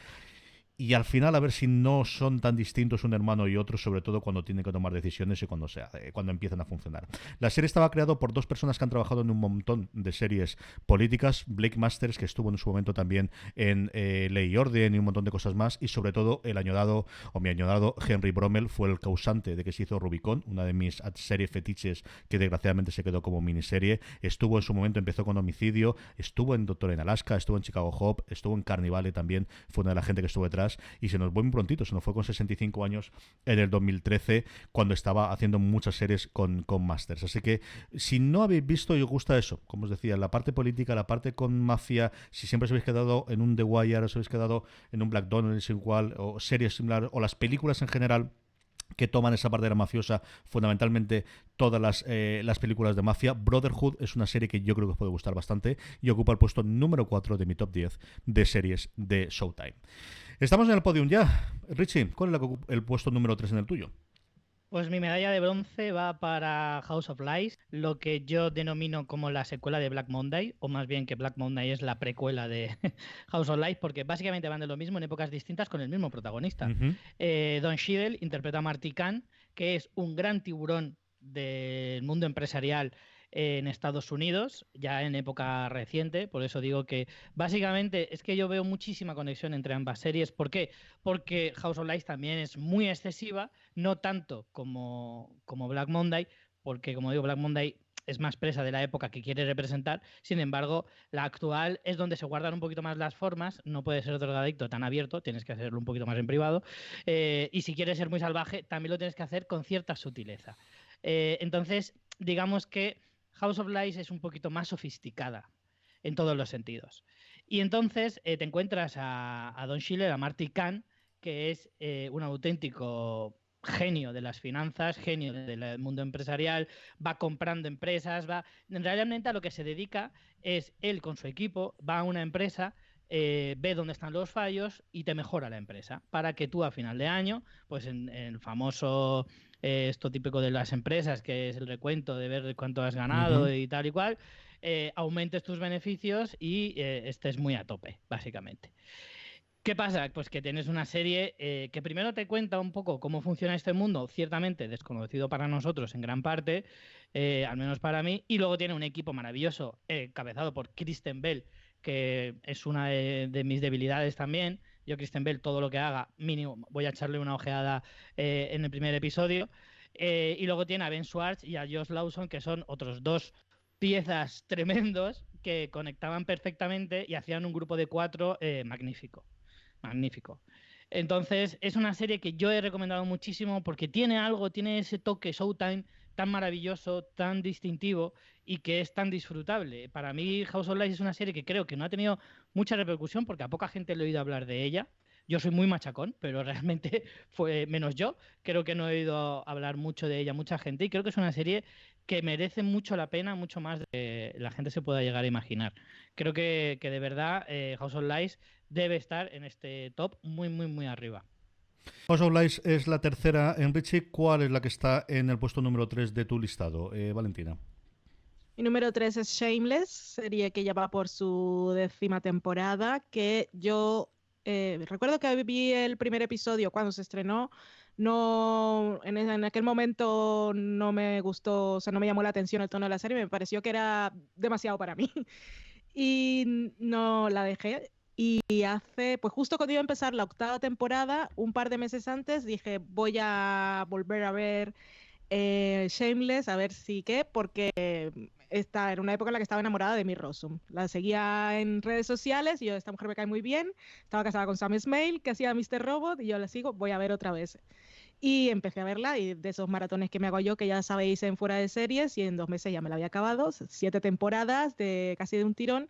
y al final a ver si no son tan distintos un hermano y otro, sobre todo cuando tienen que tomar decisiones y cuando empiezan a funcionar. La serie estaba creada por dos personas que han trabajado en un montón de series políticas, Blake Masters, que estuvo en su momento también en Ley y Orden y un montón de cosas más, y sobre todo mi añorado Henry Bromell fue el causante de que se hizo Rubicon, una de mis series fetiches que desgraciadamente se quedó como miniserie. Estuvo en su momento, empezó con Homicidio, estuvo en Doctor en Alaska, estuvo en Chicago Hope, estuvo en Carnivale también, fue una de la gente que estuvo detrás, y se nos fue muy prontito, se nos fue con 65 años en el 2013, cuando estaba haciendo muchas series con Masters. Así que si no habéis visto y os gusta eso, como os decía, la parte política, la parte con mafia, si siempre os habéis quedado en un The Wire, os habéis quedado en un Black Donnell igual, o series similares, o las películas en general que toman esa parte de la mafiosa, fundamentalmente todas las películas de mafia. Brotherhood es una serie que yo creo que os puede gustar bastante y ocupa el puesto número 4 de mi top 10 de series de Showtime. Estamos en el podium ya. Richie, ¿cuál es el puesto número 3 en el tuyo?
Pues mi medalla de bronce va para House of Lies, lo que yo denomino como la secuela de Black Monday, o más bien que Black Monday es la precuela de House of Lies, porque básicamente van de lo mismo en épocas distintas con el mismo protagonista. Don Cheadle interpreta a Marty Kahn, que es un gran tiburón del mundo empresarial en Estados Unidos, ya en época reciente. Por eso digo que básicamente es que yo veo muchísima conexión entre ambas series. ¿Por qué? Porque House of Lies también es muy excesiva, no tanto como Black Monday, porque como digo, Black Monday es más presa de la época que quiere representar. Sin embargo, la actual es donde se guardan un poquito más las formas. No puede ser drogadicto tan abierto, tienes que hacerlo un poquito más en privado, y si quieres ser muy salvaje también lo tienes que hacer con cierta sutileza. Entonces, digamos que House of Lies es un poquito más sofisticada en todos los sentidos. Y entonces te encuentras a Don Cheadle, a Marty Kahn, que es un auténtico genio de las finanzas, genio del mundo empresarial, va comprando empresas, realmente a lo que se dedica es él con su equipo, va a una empresa, ve dónde están los fallos y te mejora la empresa para que tú a final de año, pues en el famoso esto típico de las empresas, que es el recuento de ver cuánto has ganado y tal y cual, aumentes tus beneficios y estés muy a tope, básicamente. ¿Qué pasa? Pues que tienes una serie que primero te cuenta un poco cómo funciona este mundo, ciertamente desconocido para nosotros en gran parte, al menos para mí, y luego tiene un equipo maravilloso, encabezado por Kristen Bell, que es una de mis debilidades también. Yo, Kristen Bell, todo lo que haga, mínimo, voy a echarle una ojeada en el primer episodio. Y luego tiene a Ben Schwartz y a Josh Lawson, que son otros dos piezas tremendos que conectaban perfectamente y hacían un grupo de 4 magnífico. Entonces, es una serie que yo he recomendado muchísimo porque tiene ese toque Showtime tan maravilloso, tan distintivo y que es tan disfrutable. Para mí, House of Lies es una serie que creo que no ha tenido mucha repercusión porque a poca gente le he oído hablar de ella. Yo soy muy machacón, pero realmente fue menos yo. Creo que no he oído hablar mucho de ella mucha gente y creo que es una serie que merece mucho la pena, mucho más de que la gente se pueda llegar a imaginar. Creo que de verdad House of Lies debe estar en este top muy, muy, muy arriba.
House of Lies es la tercera en Richie. ¿Cuál es la que está en el puesto número 3 de tu listado, Valentina?
Mi número 3 es Shameless, serie que ya va por su 10ª temporada, que yo recuerdo que vi el primer episodio cuando se estrenó. No, en aquel momento no me gustó, o sea, no me llamó la atención el tono de la serie, me pareció que era demasiado para mí y no la dejé. Y pues justo cuando iba a empezar la 8ª temporada, un par de meses antes, dije, voy a volver a ver Shameless, a ver si qué, porque era una época en la que estaba enamorada de Emmy Rossum. La seguía en redes sociales y yo, esta mujer me cae muy bien. Estaba casada con Sam Esmail, que hacía Mr. Robot, y yo la sigo, voy a ver otra vez. Y empecé a verla, y de esos maratones que me hago yo, que ya sabéis, en Fuera de Series, y en 2 meses ya me la había acabado, 7 temporadas, casi de un tirón.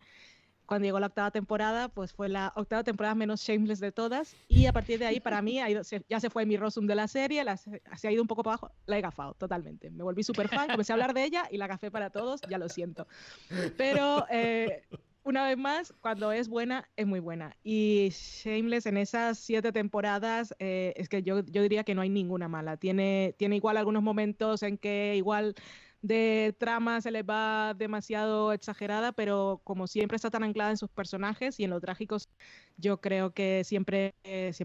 Cuando llegó la 8ª temporada, pues fue la 8ª temporada menos Shameless de todas, y a partir de ahí para mí ya se fue mi Rossum de la serie, se ha ido un poco para abajo, la he gafado totalmente, me volví súper fan, comencé a hablar de ella y la gafé para todos, ya lo siento, pero una vez más, cuando es buena, es muy buena, y Shameless en esas 7 temporadas, es que yo diría que no hay ninguna mala, tiene igual algunos momentos en que igual de trama se les va demasiado exagerada, pero como siempre está tan anclada en sus personajes y en lo trágicos, yo creo que siempre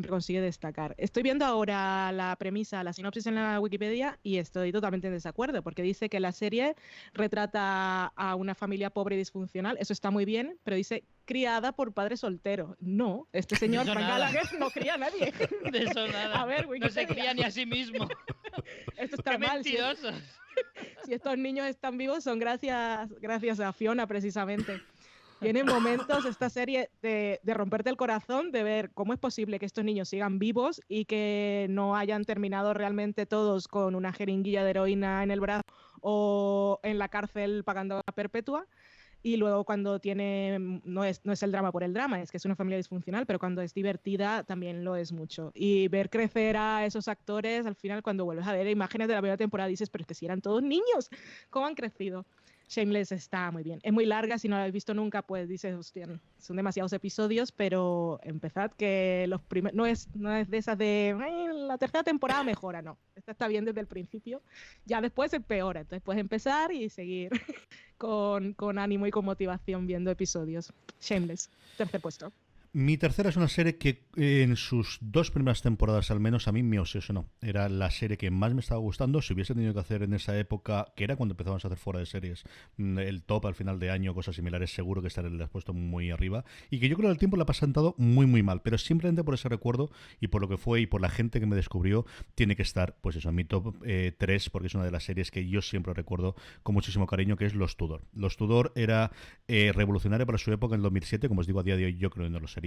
consigue destacar. Estoy viendo ahora la premisa, la sinopsis en la Wikipedia y estoy totalmente en desacuerdo, porque dice que la serie retrata a una familia pobre y disfuncional, eso está muy bien, pero dice criada por padre soltero. No, este señor
Eso
Frank
nada.
Gallagher no cría a nadie.
De eso nada.
A ver,
No
Wikipedia.
se cría ni a sí mismo.
Esto está
¡Qué
mal.
mentirosos!
Si estos niños están vivos son gracias a Fiona, precisamente. Tiene momentos esta serie de romperte el corazón, de ver cómo es posible que estos niños sigan vivos y que no hayan terminado realmente todos con una jeringuilla de heroína en el brazo o en la cárcel pagando la perpetua. Y luego cuando no es el drama por el drama, es que es una familia disfuncional, pero cuando es divertida también lo es mucho. Y ver crecer a esos actores, al final cuando vuelves a ver imágenes de la primera temporada dices, pero es que si eran todos niños, ¿cómo han crecido? Shameless está muy bien. Es muy larga, si no la habéis visto nunca, pues dices, hostia, son demasiados episodios, pero empezad que los primeros, no es de esas de, la tercera temporada mejora, no. Esta está bien desde el principio, ya después empeora, entonces puedes empezar y seguir con ánimo y con motivación viendo episodios. Shameless, tercer puesto.
Mi tercera es una serie que en sus 2 primeras temporadas al menos a mí me obsesionó. Era la serie que más me estaba gustando. Si hubiese tenido que hacer en esa época, que era cuando empezamos a hacer fuera de series, el top al final de año, cosas similares, seguro que estaría el puesto muy arriba. Y que yo creo que el tiempo la ha pasado muy muy mal. Pero simplemente por ese recuerdo y por lo que fue y por la gente que me descubrió, tiene que estar, pues eso, en mi top 3, porque es una de las series que yo siempre recuerdo con muchísimo cariño, que es Los Tudor. Los Tudor era revolucionario para su época en el 2007, como os digo, a día de hoy yo creo que no lo sería.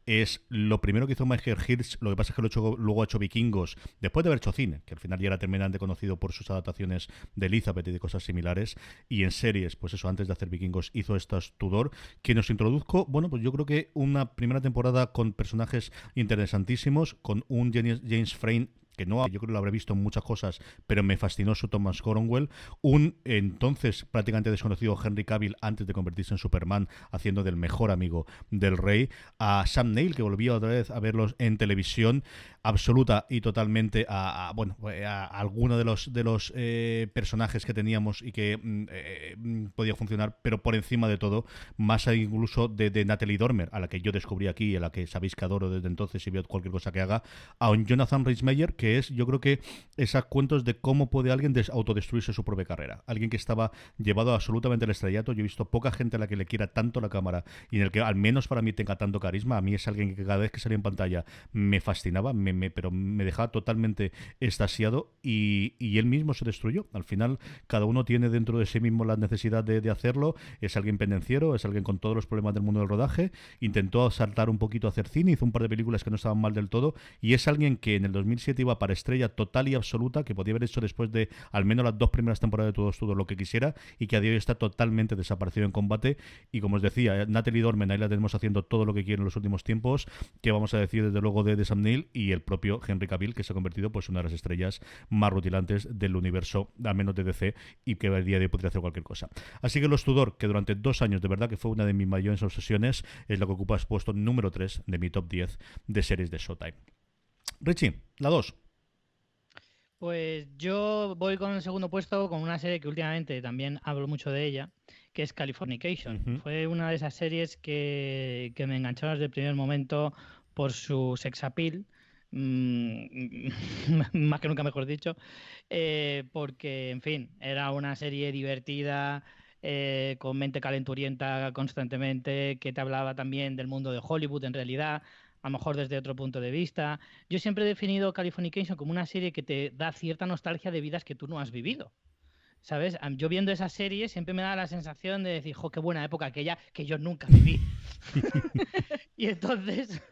Es lo primero que hizo Michael Hirsch, lo que pasa es que luego ha hecho Vikingos, después de haber hecho cine, que al final ya era terminante conocido por sus adaptaciones de Elizabeth y de cosas similares, y en series, pues eso, antes de hacer Vikingos hizo estas Tudor, que nos introdujo, bueno, pues yo creo que una primera temporada con personajes interesantísimos, con un James Frame que no, yo creo que lo habré visto en muchas cosas, pero me fascinó su Thomas Cromwell, un entonces prácticamente desconocido Henry Cavill antes de convertirse en Superman, haciendo del mejor amigo del rey, a Sam Neill, que volvía otra vez a verlos en televisión, absoluta y totalmente a alguno de los personajes que teníamos y que podía funcionar, pero por encima de todo, más incluso de Natalie Dormer, a la que yo descubrí aquí, a la que sabéis que adoro desde entonces y veo cualquier cosa que haga, a un Jonathan Rhys-Meyer, que es, yo creo que esos cuentos de cómo puede alguien autodestruirse su propia carrera. Alguien que estaba llevado absolutamente al estrellato. Yo he visto poca gente a la que le quiera tanto la cámara y en el que al menos para mí tenga tanto carisma. A mí es alguien que cada vez que salía en pantalla me fascinaba, pero me dejaba totalmente extasiado y él mismo se destruyó. Al final, cada uno tiene dentro de sí mismo la necesidad de hacerlo. Es alguien pendenciero, es alguien con todos los problemas del mundo del rodaje. Intentó saltar un poquito a hacer cine, hizo un par de películas que no estaban mal del todo y es alguien que en el 2007 iba para estrella total y absoluta, que podía haber hecho después de al menos las 2 primeras temporadas de todo lo que quisiera y que a día de hoy está totalmente desaparecido en combate. Y como os decía, Natalie Dormer, ahí la tenemos haciendo todo lo que quiere en los últimos tiempos, que vamos a decir desde luego de Sam Neill y el propio Henry Cavill, que se ha convertido pues una de las estrellas más rutilantes del universo, al menos de DC, y que a día de hoy podría hacer cualquier cosa. Así que Los Tudor, que durante 2 años de verdad que fue una de mis mayores obsesiones, es lo que ocupa el puesto número 3 de mi top 10 de series de Showtime. Richie, la 2.
Pues yo voy con el segundo puesto con una serie que últimamente también hablo mucho de ella, que es Californication. Fue una de esas series que me engancharon desde el primer momento por su sex appeal, más que nunca mejor dicho, porque, en fin, era una serie divertida, con mente calenturienta constantemente, que te hablaba también del mundo de Hollywood en realidad, a lo mejor desde otro punto de vista. Yo siempre he definido Californication como una serie que te da cierta nostalgia de vidas que tú no has vivido, ¿sabes? Yo viendo esa serie siempre me da la sensación de decir, jo, qué buena época aquella que yo nunca viví. Y entonces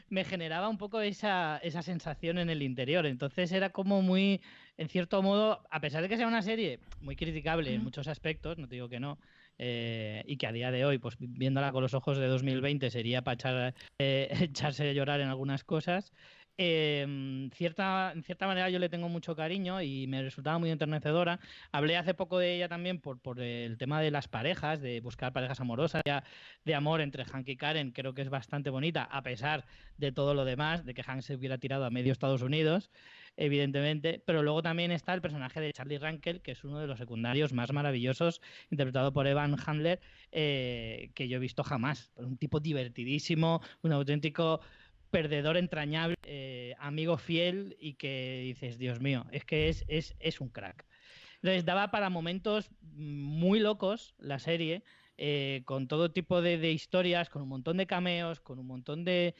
me generaba un poco esa sensación en el interior. Entonces era como muy, en cierto modo, a pesar de que sea una serie muy criticable en muchos aspectos, no te digo que no, y que a día de hoy, pues viéndola con los ojos de 2020 sería para echarse a llorar en algunas cosas, en cierta manera yo le tengo mucho cariño y me resultaba muy enternecedora. Hablé hace poco de ella también por el tema de las parejas, de buscar parejas amorosas, ya de amor entre Hank y Karen. Creo que es bastante bonita, a pesar de todo lo demás, de que Hank se hubiera tirado a medio Estados Unidos, evidentemente. Pero luego también está el personaje de Charlie Rankel, que es uno de los secundarios más maravillosos, interpretado por Evan Handler, que yo he visto jamás. Un tipo divertidísimo, un auténtico perdedor entrañable, amigo fiel, y que dices, Dios mío, es que es un crack. Entonces daba para momentos muy locos la serie, con todo tipo de historias, con un montón de cameos, con un montón de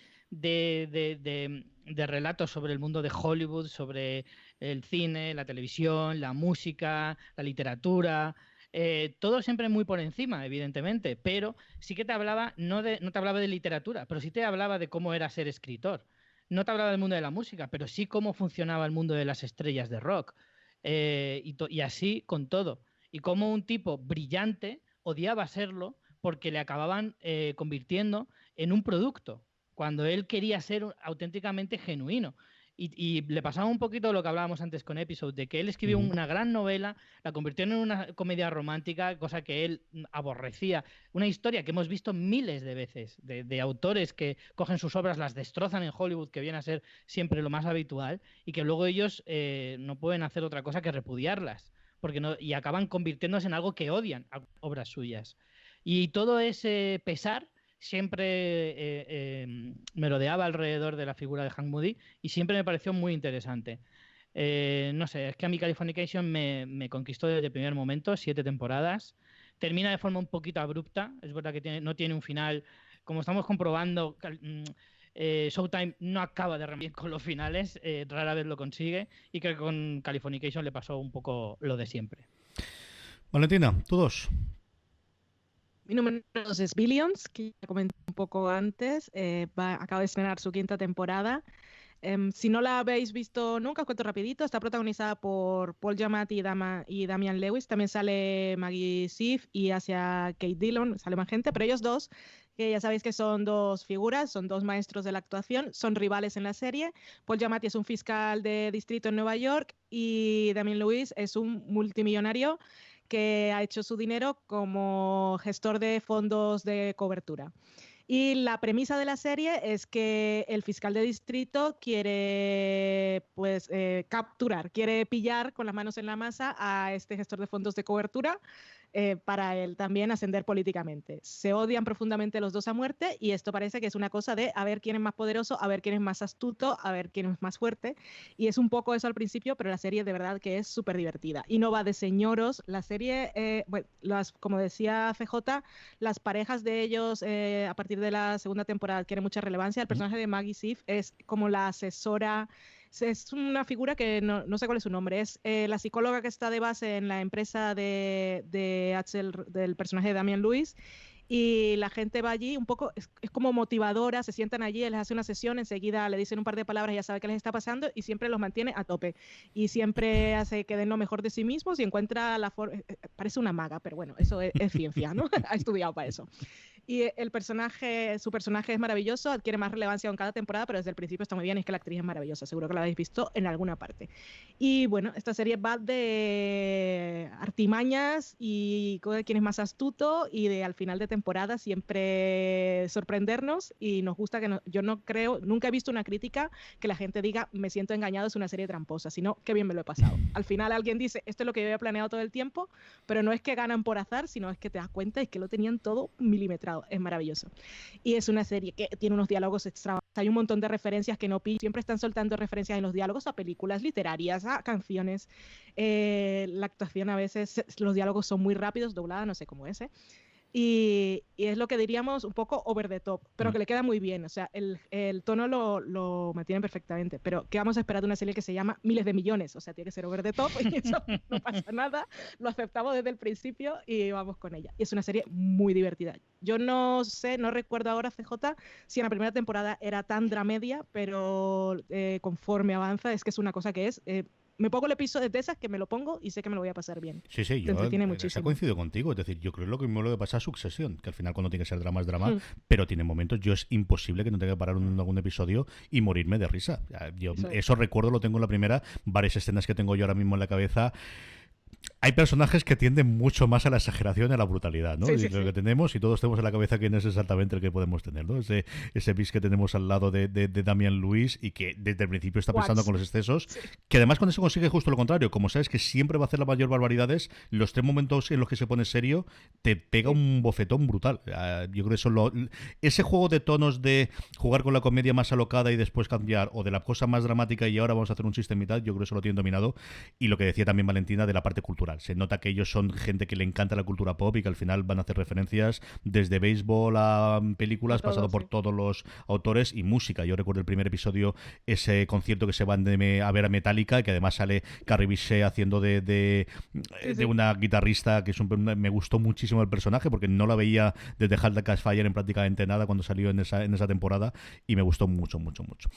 relatos sobre el mundo de Hollywood, sobre el cine, la televisión, la música, la literatura. Todo siempre muy por encima, evidentemente, pero sí que te hablaba, no te hablaba de literatura, pero sí te hablaba de cómo era ser escritor. No te hablaba del mundo de la música, pero sí cómo funcionaba el mundo de las estrellas de rock. Y así con todo. Y cómo un tipo brillante odiaba serlo porque le acababan convirtiendo en un producto, cuando él quería ser auténticamente genuino. Y le pasaba un poquito lo que hablábamos antes con Episode, de que él escribió una gran novela, la convirtió en una comedia romántica, cosa que él aborrecía. Una historia que hemos visto miles de veces, de autores que cogen sus obras, las destrozan en Hollywood, que viene a ser siempre lo más habitual, y que luego ellos no pueden hacer otra cosa que repudiarlas, porque no, y acaban convirtiéndose en algo que odian a obras suyas. Y todo ese pesar siempre merodeaba alrededor de la figura de Hank Moody y siempre me pareció muy interesante. No sé, es que a mí Californication me conquistó desde el primer momento, 7 temporadas. Termina de forma un poquito abrupta, es verdad que no tiene un final, como estamos comprobando. Showtime no acaba de remar con los finales, rara vez lo consigue, y creo que con Californication le pasó un poco lo de siempre.
Valentina, tú dos.
Mi número 2 es Billions, que ya comenté un poco antes. Acaba de estrenar su 5ª temporada. Si no la habéis visto nunca, os cuento rapidito. Está protagonizada por Paul Giamatti y Damian Lewis. También sale Maggie Siff y hacia Kate Dillon. Sale más gente, pero ellos dos, que ya sabéis que son dos figuras, son dos maestros de la actuación, son rivales en la serie. Paul Giamatti es un fiscal de distrito en Nueva York y Damian Lewis es un multimillonario que ha hecho su dinero como gestor de fondos de cobertura. Y la premisa de la serie es que el fiscal de distrito quiere capturar, quiere pillar con las manos en la masa a este gestor de fondos de cobertura para él también ascender políticamente. Se odian profundamente los dos a muerte y esto parece que es una cosa de a ver quién es más poderoso, a ver quién es más astuto, a ver quién es más fuerte. Y es un poco eso al principio, pero la serie de verdad que es súper divertida. Y no va de señoros. La serie, como decía CJ, las parejas de ellos a partir de la segunda temporada adquieren mucha relevancia. El personaje de Maggie Siff es como la asesora. Es una figura que no sé cuál es su nombre, es la psicóloga que está de base en la empresa de Axel, del personaje de Damian Lewis, y la gente va allí un poco, es como motivadora, se sientan allí, les hace una sesión, enseguida le dicen un par de palabras, ya sabe qué les está pasando y siempre los mantiene a tope y siempre hace que den lo mejor de sí mismos y encuentra la forma, parece una maga, pero bueno, eso es ciencia, ¿no? Ha estudiado para eso. Y su personaje es maravilloso, adquiere más relevancia en cada temporada, pero desde el principio está muy bien, es que la actriz es maravillosa, seguro que la habéis visto en alguna parte. Y bueno, esta serie va de artimañas y de quién es más astuto y de al final de temporada siempre sorprendernos, y nos gusta que yo no creo, nunca he visto una crítica que la gente diga me siento engañado, es una serie tramposa, sino qué bien me lo he pasado. Al final alguien dice esto es lo que yo había planeado todo el tiempo, pero no es que ganan por azar, sino es que te das cuenta, es que lo tenían todo milimetrado. Es maravilloso. Y es una serie que tiene unos diálogos extravagantes. Hay un montón de referencias que no pillo. Siempre están soltando referencias en los diálogos a películas literarias, a canciones. La actuación a veces, los diálogos son muy rápidos, dobladas, no sé cómo es. Y es lo que diríamos un poco over the top, pero que le queda muy bien. O sea, el tono lo mantienen perfectamente. Pero ¿qué vamos a esperar de una serie que se llama Miles de Millones? O sea, tiene que ser over the top y eso no pasa nada. Lo aceptamos desde el principio y vamos con ella. Y es una serie muy divertida. Yo no recuerdo ahora, CJ, si en la primera temporada era tan dramedia, pero conforme avanza es que es una cosa que es me pongo el episodio de esas que me lo pongo y sé que me lo voy a pasar bien.
Sí,
Te
yo
entretiene
se
muchísimo.
coincido contigo. Es decir, yo creo que lo que me lo que pasa a Succession, que al final cuando tiene que ser drama es drama,
Mm.
pero tiene momentos, yo es imposible que no tenga que parar algún episodio y morirme de risa. Yo
Eso es.
eso recuerdo, lo tengo en la primera, varias escenas que tengo yo ahora mismo en la cabeza. Hay personajes que tienden mucho más a la exageración y a la brutalidad, ¿no?
Sí,
Y
sí,
lo
sí.
que tenemos, y todos tenemos en la cabeza quién es exactamente el que podemos tener, ¿no? Ese bis que tenemos al lado de Damian Lewis y que desde el principio está pensando
Watts.
con los excesos,
Sí.
que además con eso consigue justo lo contrario. Como sabes que siempre va a hacer la mayor barbaridades, los 3 momentos en los que se pone serio te pega un bofetón brutal. Yo creo que ese juego de tonos de jugar con la comedia más alocada y después cambiar, o de la cosa más dramática y ahora vamos a hacer un chiste en mitad, yo creo que eso lo tienen dominado. Y lo que decía también Valentina de la parte cultural. Se nota que ellos son gente que le encanta la cultura pop y que al final van a hacer referencias desde béisbol a películas,
A todo,
pasado por
sí.
todos los autores y música. Yo recuerdo el primer episodio, ese concierto que se van a ver a Metallica, que además sale Carrie Fisher haciendo de
Sí.
una guitarrista que me gustó muchísimo el personaje porque no la veía desde Halt the Cash Fire en prácticamente nada cuando salió en esa temporada y me gustó mucho, mucho, mucho.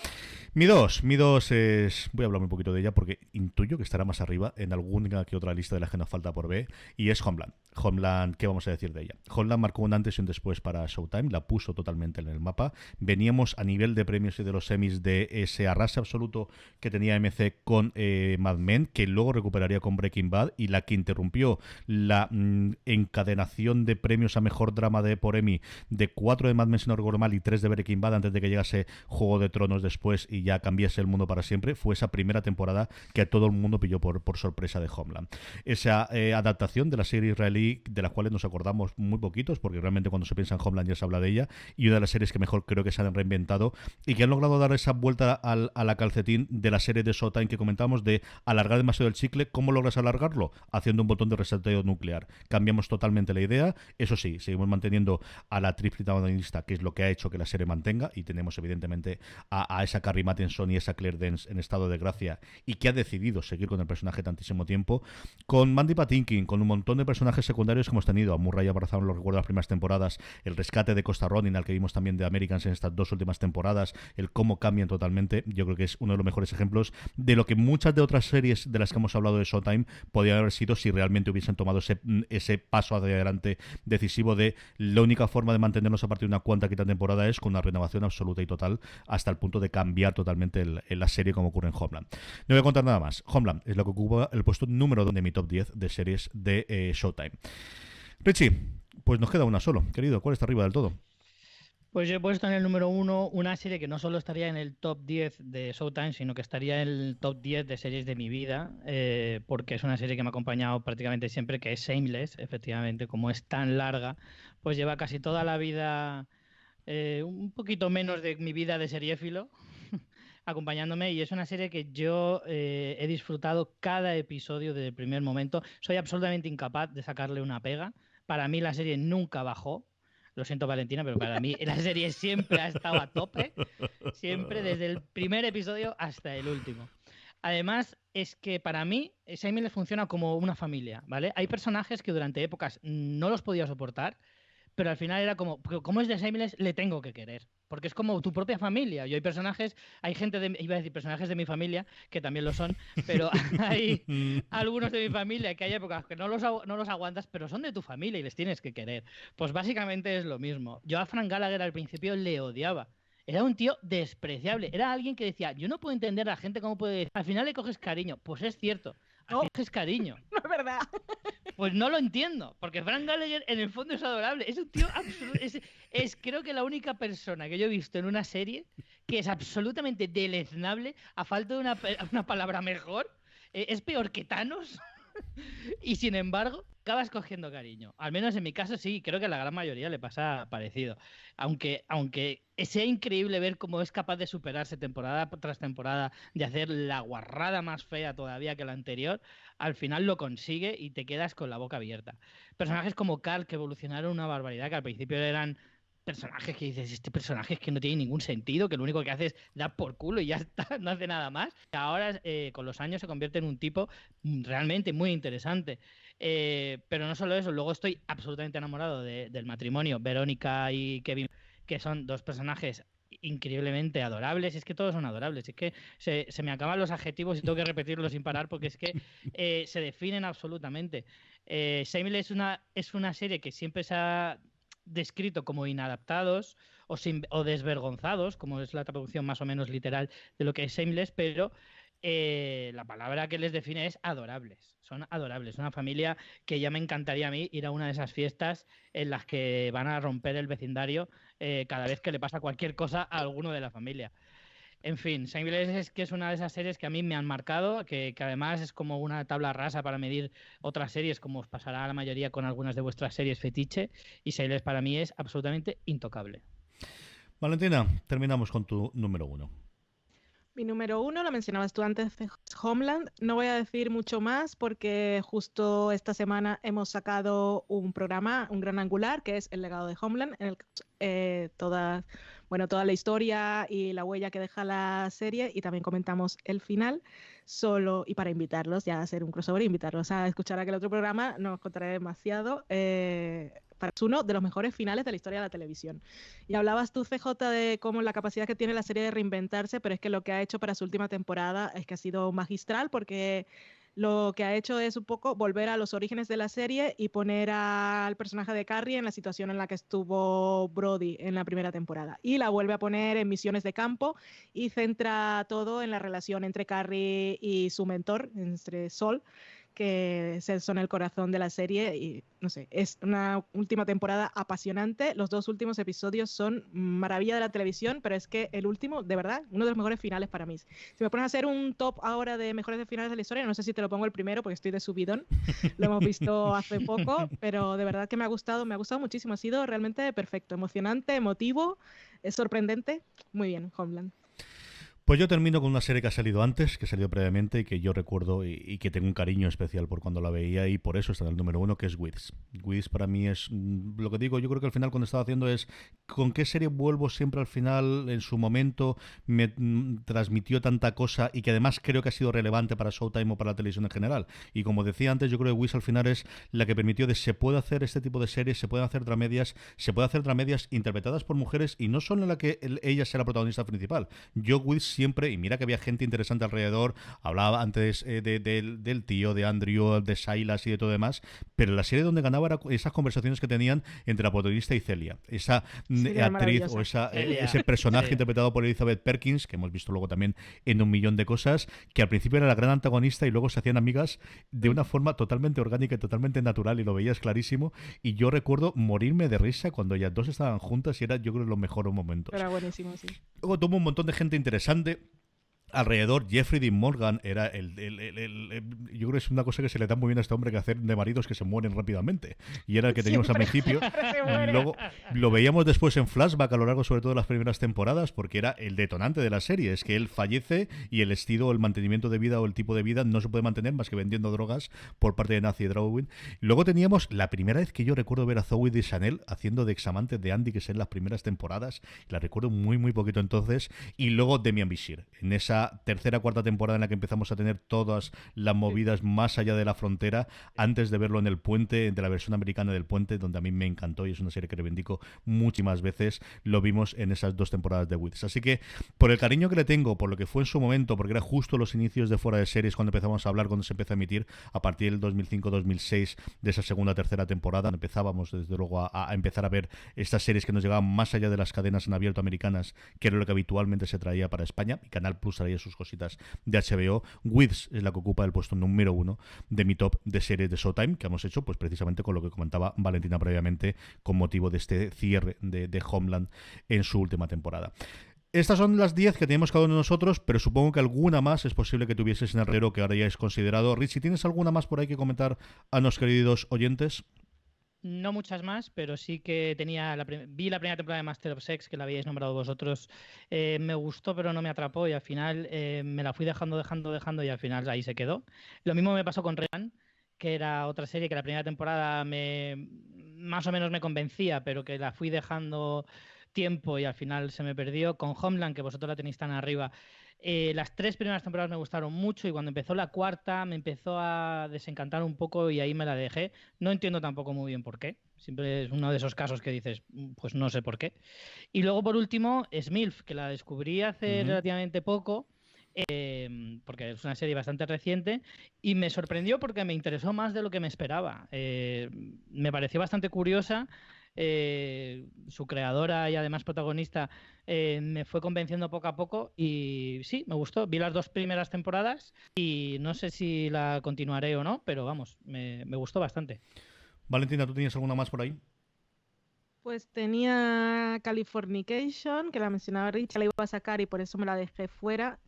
Mi dos es... Voy a hablar un poquito de ella porque intuyo que estará más arriba en alguna que otra lista de las que nos falta por ver, y es Homeland. Homeland, ¿qué vamos a decir de ella? Homeland marcó un antes y un después para Showtime, la puso totalmente en el mapa. Veníamos a nivel de premios y de los semis de ese arrase absoluto que tenía MC con Mad Men, que luego recuperaría con Breaking Bad, y la que interrumpió la encadenación de premios a mejor drama por Emmy de 4 de Mad Men, si no recuerdo mal, y 3 de Breaking Bad antes de que llegase Juego de Tronos después y ya cambiase el mundo para siempre, fue esa primera temporada que a todo el mundo pilló por sorpresa de Homeland. Esa adaptación de la serie israelí, de la cual nos acordamos muy poquitos, porque realmente cuando se piensa en Homeland ya se habla de ella, y una de las series que mejor creo que se han reinventado y que han logrado dar esa vuelta a la calcetín de la serie de Showtime que comentábamos de alargar demasiado el chicle. ¿Cómo logras alargarlo? Haciendo un botón de reseteo nuclear. Cambiamos totalmente la idea. Eso sí, seguimos manteniendo a la actriz protagonista, que es lo que ha hecho que la serie mantenga, y tenemos evidentemente a esa Carrie Matheson y esa Claire Danes en estado de gracia, y que ha decidido seguir con el personaje tantísimo tiempo, con Mandy Patinkin, con un montón de personajes secundarios que hemos tenido. A Murray Abrazaron, lo recuerdo, las primeras temporadas, el rescate de Costa Ronin, al que vimos también de Americans en estas 2 últimas temporadas, el cómo cambian totalmente. Yo creo que es uno de los mejores ejemplos de lo que muchas de otras series de las que hemos hablado de Showtime podrían haber sido si realmente hubiesen tomado ese paso hacia adelante decisivo de la única forma de mantenernos a partir de una cuanta quinta temporada es con una renovación absoluta y total, hasta el punto de cambiar totalmente la serie, como ocurre en Homeland. No voy a contar nada más. Homeland es lo que ocupa el puesto número 2 de mi top 10 de series de Showtime. Richie, pues nos queda una solo. Querido, ¿cuál está arriba del todo?
Pues yo he puesto en el número 1 una serie que no solo estaría en el top 10 de Showtime, sino que estaría en el top 10 de series de mi vida, porque es una serie que me ha acompañado prácticamente siempre, que es Shameless. Efectivamente, como es tan larga, pues lleva casi toda la vida, un poquito menos de mi vida de seriéfilo, acompañándome, y es una serie que yo he disfrutado cada episodio desde el primer momento. Soy absolutamente incapaz de sacarle una pega. Para mí la serie nunca bajó. Lo siento, Valentina, pero para mí la serie siempre ha estado a tope, siempre desde el primer episodio hasta el último. Además, es que para mí Shameless funciona como una familia, ¿vale? Hay personajes que durante épocas no los podía soportar, pero al final era como es de Shameless, le tengo que querer. Porque es como tu propia familia. Yo hay personajes, hay gente iba a decir personajes de mi familia, que también lo son, pero hay algunos de mi familia que hay épocas que no los aguantas, pero son de tu familia y les tienes que querer. Pues básicamente es lo mismo. Yo a Frank Gallagher al principio le odiaba. Era un tío despreciable. Era alguien que decía, yo no puedo entender a la gente cómo puede decir, al final le coges cariño. Pues es cierto, al final le coges cariño.
No es verdad.
Pues no lo entiendo, porque Frank Gallagher en el fondo es adorable. Es un tío absoluto. Es creo que la única persona que yo he visto en una serie que es absolutamente deleznable, a falta de una palabra mejor. Es peor que Thanos. Y sin embargo, acabas cogiendo cariño. Al menos en mi caso sí, creo que a la gran mayoría le pasa parecido. Aunque sea increíble ver cómo es capaz de superarse temporada tras temporada, de hacer la guarrada más fea todavía que la anterior, al final lo consigue y te quedas con la boca abierta. Personajes como Carl, que evolucionaron una barbaridad, que al principio eran personajes que dices, este personaje es que no tiene ningún sentido, que lo único que hace es dar por culo y ya está, no hace nada más. Ahora, con los años, se convierte en un tipo realmente muy interesante. Pero no solo eso, luego estoy absolutamente enamorado del matrimonio, Verónica y Kevin, que son 2 personajes increíblemente adorables. Es que todos son adorables. Es que se me acaban los adjetivos y tengo que repetirlos sin parar porque es que se definen absolutamente. Shameless es una serie que siempre se ha descrito como inadaptados o desvergonzados, como es la traducción más o menos literal de lo que es Shameless, pero la palabra que les define es adorables. Son adorables. Una familia que ya me encantaría a mí ir a una de esas fiestas en las que van a romper el vecindario cada vez que le pasa cualquier cosa a alguno de la familia. En fin, Shameless es que es una de esas series que a mí me han marcado, que además es como una tabla rasa para medir otras series, como os pasará a la mayoría con algunas de vuestras series fetiche, y Shameless para mí es absolutamente intocable.
Valentina, terminamos con tu número 1.
Mi número 1, lo mencionabas tú antes, es Homeland. No voy a decir mucho más porque justo esta semana hemos sacado un programa, un gran angular, que es El legado de Homeland, en el que toda la historia y la huella que deja la serie, y también comentamos el final, solo y para invitarlos ya a hacer un crossover, invitarlos a escuchar aquel otro programa, no os contaré demasiado. Es uno de los mejores finales de la historia de la televisión. Y hablabas tú, CJ, de cómo la capacidad que tiene la serie de reinventarse, pero es que lo que ha hecho para su última temporada es que ha sido magistral, porque lo que ha hecho es un poco volver a los orígenes de la serie y poner al personaje de Carrie en la situación en la que estuvo Brody en la primera temporada. Y la vuelve a poner en misiones de campo y centra todo en la relación entre Carrie y su mentor, entre Sol, que son el corazón de la serie. Y no sé, es una última temporada apasionante. Los 2 últimos episodios son maravilla de la televisión, pero es que el último, de verdad, uno de los mejores finales para mí. Si me pones a hacer un top ahora de mejores de finales de la historia, no sé si te lo pongo el primero porque estoy de subidón. Lo hemos visto hace poco, pero de verdad que me ha gustado muchísimo. Ha sido realmente perfecto, emocionante, emotivo, es sorprendente. Muy bien, Homeland.
Pues yo termino con una serie que ha salido antes, que salió previamente y que yo recuerdo y que tengo un cariño especial por cuando la veía, y por eso está en el número 1, que es Weeds. Weeds para mí es lo que digo. Yo creo que al final cuando estaba haciendo es con qué serie vuelvo siempre al final. En su momento me transmitió tanta cosa y que además creo que ha sido relevante para Showtime o para la televisión en general. Y como decía antes, yo creo que Weeds al final es la que permitió de se puede hacer este tipo de series, se pueden hacer dramedias, interpretadas por mujeres, y no solo en la que ella sea la protagonista principal. Yo Weeds siempre, y mira que había gente interesante alrededor, hablaba antes del tío, de Andrew, de Silas y de todo demás, pero la serie donde ganaba era esas conversaciones que tenían entre la protagonista y Celia, esa actriz o ese personaje interpretado por Elizabeth Perkins, que hemos visto luego también en un millón de cosas, que al principio era la gran antagonista y luego se hacían amigas de una forma totalmente orgánica y totalmente natural, y lo veías clarísimo. Y yo recuerdo morirme de risa cuando ellas dos estaban juntas, y era, yo creo, los mejores momentos.
Era buenísimo, sí.
Luego tuvo un montón de gente interesante alrededor. Jeffrey Dean Morgan era yo creo que es una cosa que se le da muy bien a este hombre, que hacer de maridos que se mueren rápidamente, y era el que teníamos al principio. Luego lo veíamos después en flashback a lo largo sobre todo de las primeras temporadas, porque era el detonante de la serie, es que él fallece y el estilo, el mantenimiento de vida o el tipo de vida no se puede mantener más que vendiendo drogas por parte de Nancy Drawin. Luego teníamos la primera vez que yo recuerdo ver a Zoe de Chanel haciendo de examante de Andy, que es en las primeras temporadas, la recuerdo muy muy poquito entonces. Y luego Demian Bichir en esa tercera cuarta temporada en la que empezamos a tener todas las movidas más allá de la frontera, antes de verlo en El Puente, de la versión americana del Puente, donde a mí me encantó y es una serie que reivindico muchísimas veces. Lo vimos en esas 2 temporadas de Weeds. Así que por el cariño que le tengo, por lo que fue en su momento, porque era justo los inicios de Fuera de Series cuando empezamos a hablar, cuando se empezó a emitir a partir del 2005-2006, de esa segunda tercera temporada, empezábamos desde luego a empezar a ver estas series que nos llegaban más allá de las cadenas en abierto americanas, que era lo que habitualmente se traía para España, y Canal Plus traía sus cositas de HBO. Weeds es la que ocupa el puesto número 1 de mi top de series de Showtime, que hemos hecho pues precisamente con lo que comentaba Valentina previamente, con motivo de este cierre de Homeland en su última temporada. Estas son las 10 que tenemos cada uno de nosotros, pero supongo que alguna más es posible que tuvieses en el reloj que ahora ya es considerado. Richie, ¿tienes alguna más por ahí que comentar a los queridos oyentes?
No muchas más, pero sí que vi la primera temporada de Master of Sex, que la habíais nombrado vosotros. Me gustó, pero no me atrapó, y al final me la fui dejando y al final ahí se quedó. Lo mismo me pasó con Regan, que era otra serie que la primera temporada más o menos me convencía, pero que la fui dejando tiempo y al final se me perdió. Con Homeland, que vosotros la tenéis tan arriba, Las 3 primeras temporadas me gustaron mucho y cuando empezó la cuarta me empezó a desencantar un poco y ahí me la dejé. No entiendo tampoco muy bien por qué. Siempre es uno de esos casos que dices, pues no sé por qué. Y luego por último, Smilf, que la descubrí hace relativamente poco, porque es una serie bastante reciente y me sorprendió porque me interesó más de lo que me esperaba. Me pareció bastante curiosa. Su creadora y además protagonista me fue convenciendo poco a poco y sí, me gustó. Vi las 2 primeras temporadas y no sé si la continuaré o no, pero vamos, me gustó bastante.
Valentina, ¿tú tienes alguna más por ahí?
Pues tenía Californication, que la mencionaba Rich, la iba a sacar y por eso me la dejé fuera.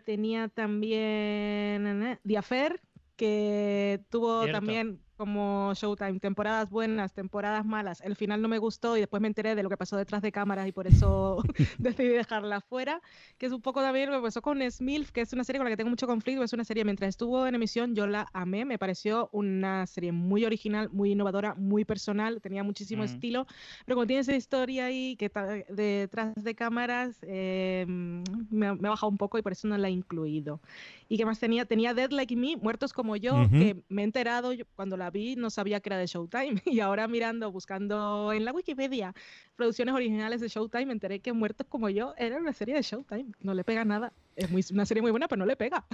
Tenía también The Affair, que tuvo
Cierto.
también como Showtime temporadas buenas, temporadas malas. El final no me gustó y después me enteré de lo que pasó detrás de cámaras y por eso decidí dejarla fuera, que es un poco también lo que pasó con Smilf, que es una serie con la que tengo mucho conflicto. Es una serie, mientras estuvo en emisión yo la amé, me pareció una serie muy original, muy innovadora, muy personal, tenía muchísimo estilo, pero como tiene esa historia ahí que detrás de cámaras, me ha bajado un poco y por eso no la he incluido. ¿Y qué más tenía? Tenía Dead Like Me, Muertos como yo, que me he enterado, cuando la vi no sabía que era de Showtime y ahora buscando en la Wikipedia producciones originales de Showtime, me enteré que Muertos como yo era una serie de Showtime. No le pega nada. Es una serie muy buena, pero no le pega.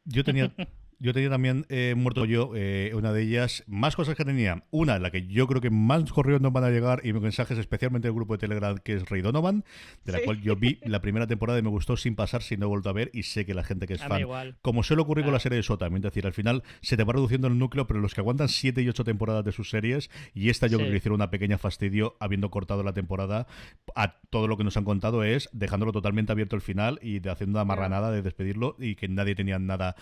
Yo tenía también Muerto Yo, una de ellas. Más cosas que tenía. Una, la que yo creo que más correos nos van a llegar y mensajes, especialmente del grupo de Telegram, que es Ray Donovan, de la cual yo vi la primera temporada y me gustó sin pasar, sin no he vuelto a ver, y sé que la gente que es fan, como suele ocurrir con la serie de Showtime, es decir, al final se te va reduciendo el núcleo, pero los que aguantan 7 y 8 temporadas de sus series, y esta yo creo que le hicieron una pequeña fastidio habiendo cortado la temporada, a todo lo que nos han contado es dejándolo totalmente abierto el final y de haciendo una marranada de despedirlo y que nadie tenía nada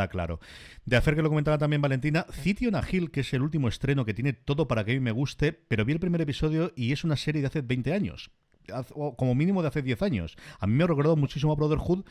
claro. De hacer que lo comentaba también Valentina, City on a Hill, que es el último estreno que tiene todo para que a mí me guste, pero vi el primer episodio y es una serie de hace 20 años. O como mínimo de hace 10 años. A mí me ha recordado muchísimo a Brotherhood,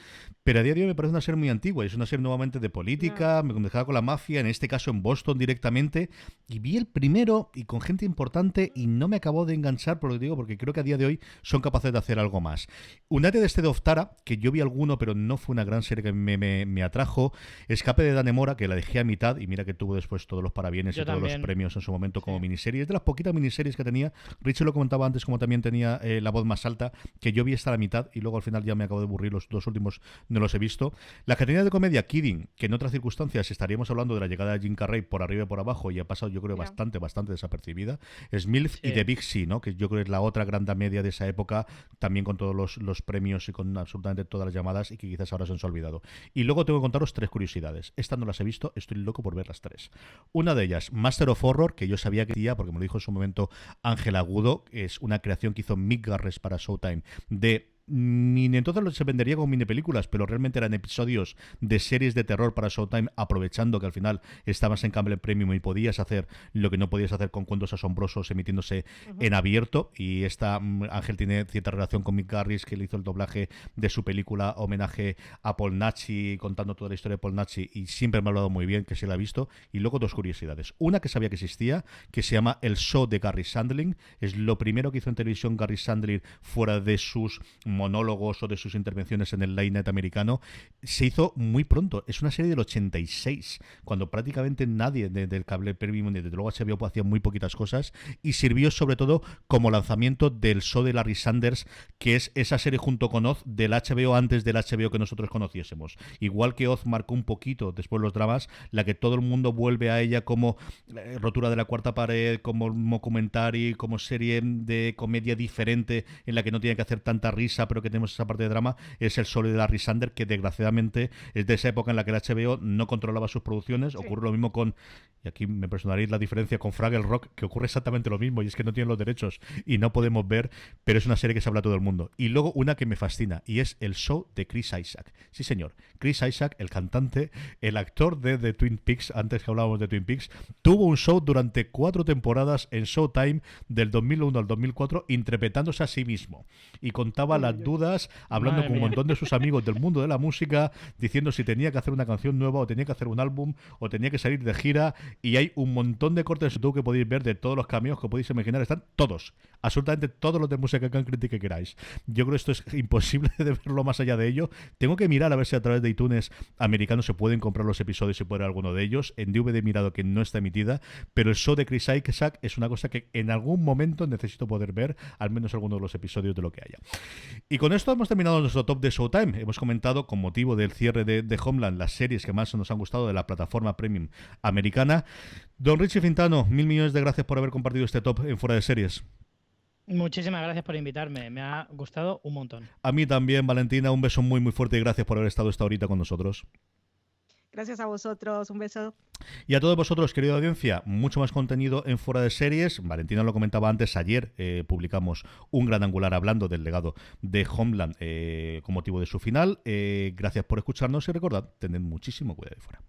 pero a día de hoy me parece una serie muy antigua. Es una serie nuevamente de política, me dejaba con la mafia, en este caso en Boston directamente, y vi el primero y con gente importante y no me acabó de enganchar, por lo que digo, porque creo que a día de hoy son capaces de hacer algo más. United State of Tara, que yo vi alguno, pero no fue una gran serie que me atrajo. Escape de Danemora, que la dejé a mitad, y mira que tuvo después todos los parabienes y todos los premios en su momento como miniserie. Es de las poquitas miniseries que tenía. Richie lo comentaba antes, como también tenía la voz más alta, que yo vi hasta la mitad y luego al final ya me acabo de aburrir, los 2 últimos no los he visto. La que tenía de comedia, Kidding, que en otras circunstancias estaríamos hablando de la llegada de Jim Carrey por arriba y por abajo y ha pasado yo creo bastante desapercibida. Smilf y The Big Sea, ¿no? Que yo creo que es la otra gran media de esa época, también con todos los premios y con absolutamente todas las llamadas y que quizás ahora se nos ha olvidado. Y luego tengo que contaros 3 curiosidades. Estas no las he visto, estoy loco por ver las 3. Una de ellas, Master of Horror, que yo sabía que decía, porque me lo dijo en su momento Ángel Agudo, es una creación que hizo Mick Garris para Showtime de ni entonces se vendería como mini películas, pero realmente eran episodios de series de terror para Showtime, aprovechando que al final estabas en cable premium y podías hacer lo que no podías hacer con cuentos asombrosos emitiéndose en abierto. Y Ángel tiene cierta relación con Mick Garris, que le hizo el doblaje de su película homenaje a Paul Nachi, contando toda la historia de Paul Nachi, y siempre me ha hablado muy bien, que se la ha visto. Y luego 2 curiosidades. Una que sabía que existía, que se llama El Show de Garry Shandling. Es lo primero que hizo en televisión Garry Shandling fuera de sus monólogos o de sus intervenciones en el late night americano. Se hizo muy pronto. Es una serie del 86, cuando prácticamente nadie del cable premium ni desde luego HBO hacía muy poquitas cosas, y sirvió sobre todo como lanzamiento del show de Larry Sanders, que es esa serie junto con Oz del HBO antes del HBO que nosotros conociésemos. Igual que Oz marcó un poquito después los dramas, la que todo el mundo vuelve a ella como rotura de la cuarta pared, como documentary, como serie de comedia diferente en la que no tiene que hacer tanta risa pero que tenemos esa parte de drama, es el solo de Larry Sanders, que desgraciadamente es de esa época en la que el HBO no controlaba sus producciones. Ocurre lo mismo con, y aquí me personaréis la diferencia, con Fraggle Rock, que ocurre exactamente lo mismo, y es que no tienen los derechos y no podemos ver, pero es una serie que se habla a todo el mundo. Y luego una que me fascina, y es el show de Chris Isaac. Sí señor, Chris Isaac, el cantante, el actor de Twin Peaks, antes que hablábamos de Twin Peaks, tuvo un show durante 4 temporadas en Showtime del 2001 al 2004, interpretándose a sí mismo, y contaba las dudas, hablando con un montón de sus amigos del mundo de la música, diciendo si tenía que hacer una canción nueva o tenía que hacer un álbum o tenía que salir de gira. y hay un montón de cortes de YouTube que podéis ver de todos los cameos que podéis imaginar. Están todos, absolutamente todos los de música country que queráis. Yo creo que esto es imposible de verlo más allá de ello. Tengo que mirar a ver si a través de iTunes americanos se pueden comprar los episodios y poner alguno de ellos. En DVD he mirado que no está emitida, pero el show de Chris Isaac es una cosa que en algún momento necesito poder ver, al menos alguno de los episodios de lo que haya. Y con esto hemos terminado nuestro top de Showtime. Hemos comentado, con motivo del cierre de Homeland, las series que más nos han gustado de la plataforma premium americana. Don Richie Fintano, 1000 millones de gracias por haber compartido este top en Fuera de Series.
Muchísimas gracias por invitarme, me ha gustado un montón.
A mí también, Valentina, un beso muy muy fuerte y gracias por haber estado esta horita con nosotros.
Gracias a vosotros, un beso.
Y a todos vosotros, querida audiencia, mucho más contenido en Fuera de Series. Valentina lo comentaba antes, ayer publicamos un gran angular hablando del legado de Homeland con motivo de su final. Gracias por escucharnos y recordad, tened muchísimo cuidado de fuera.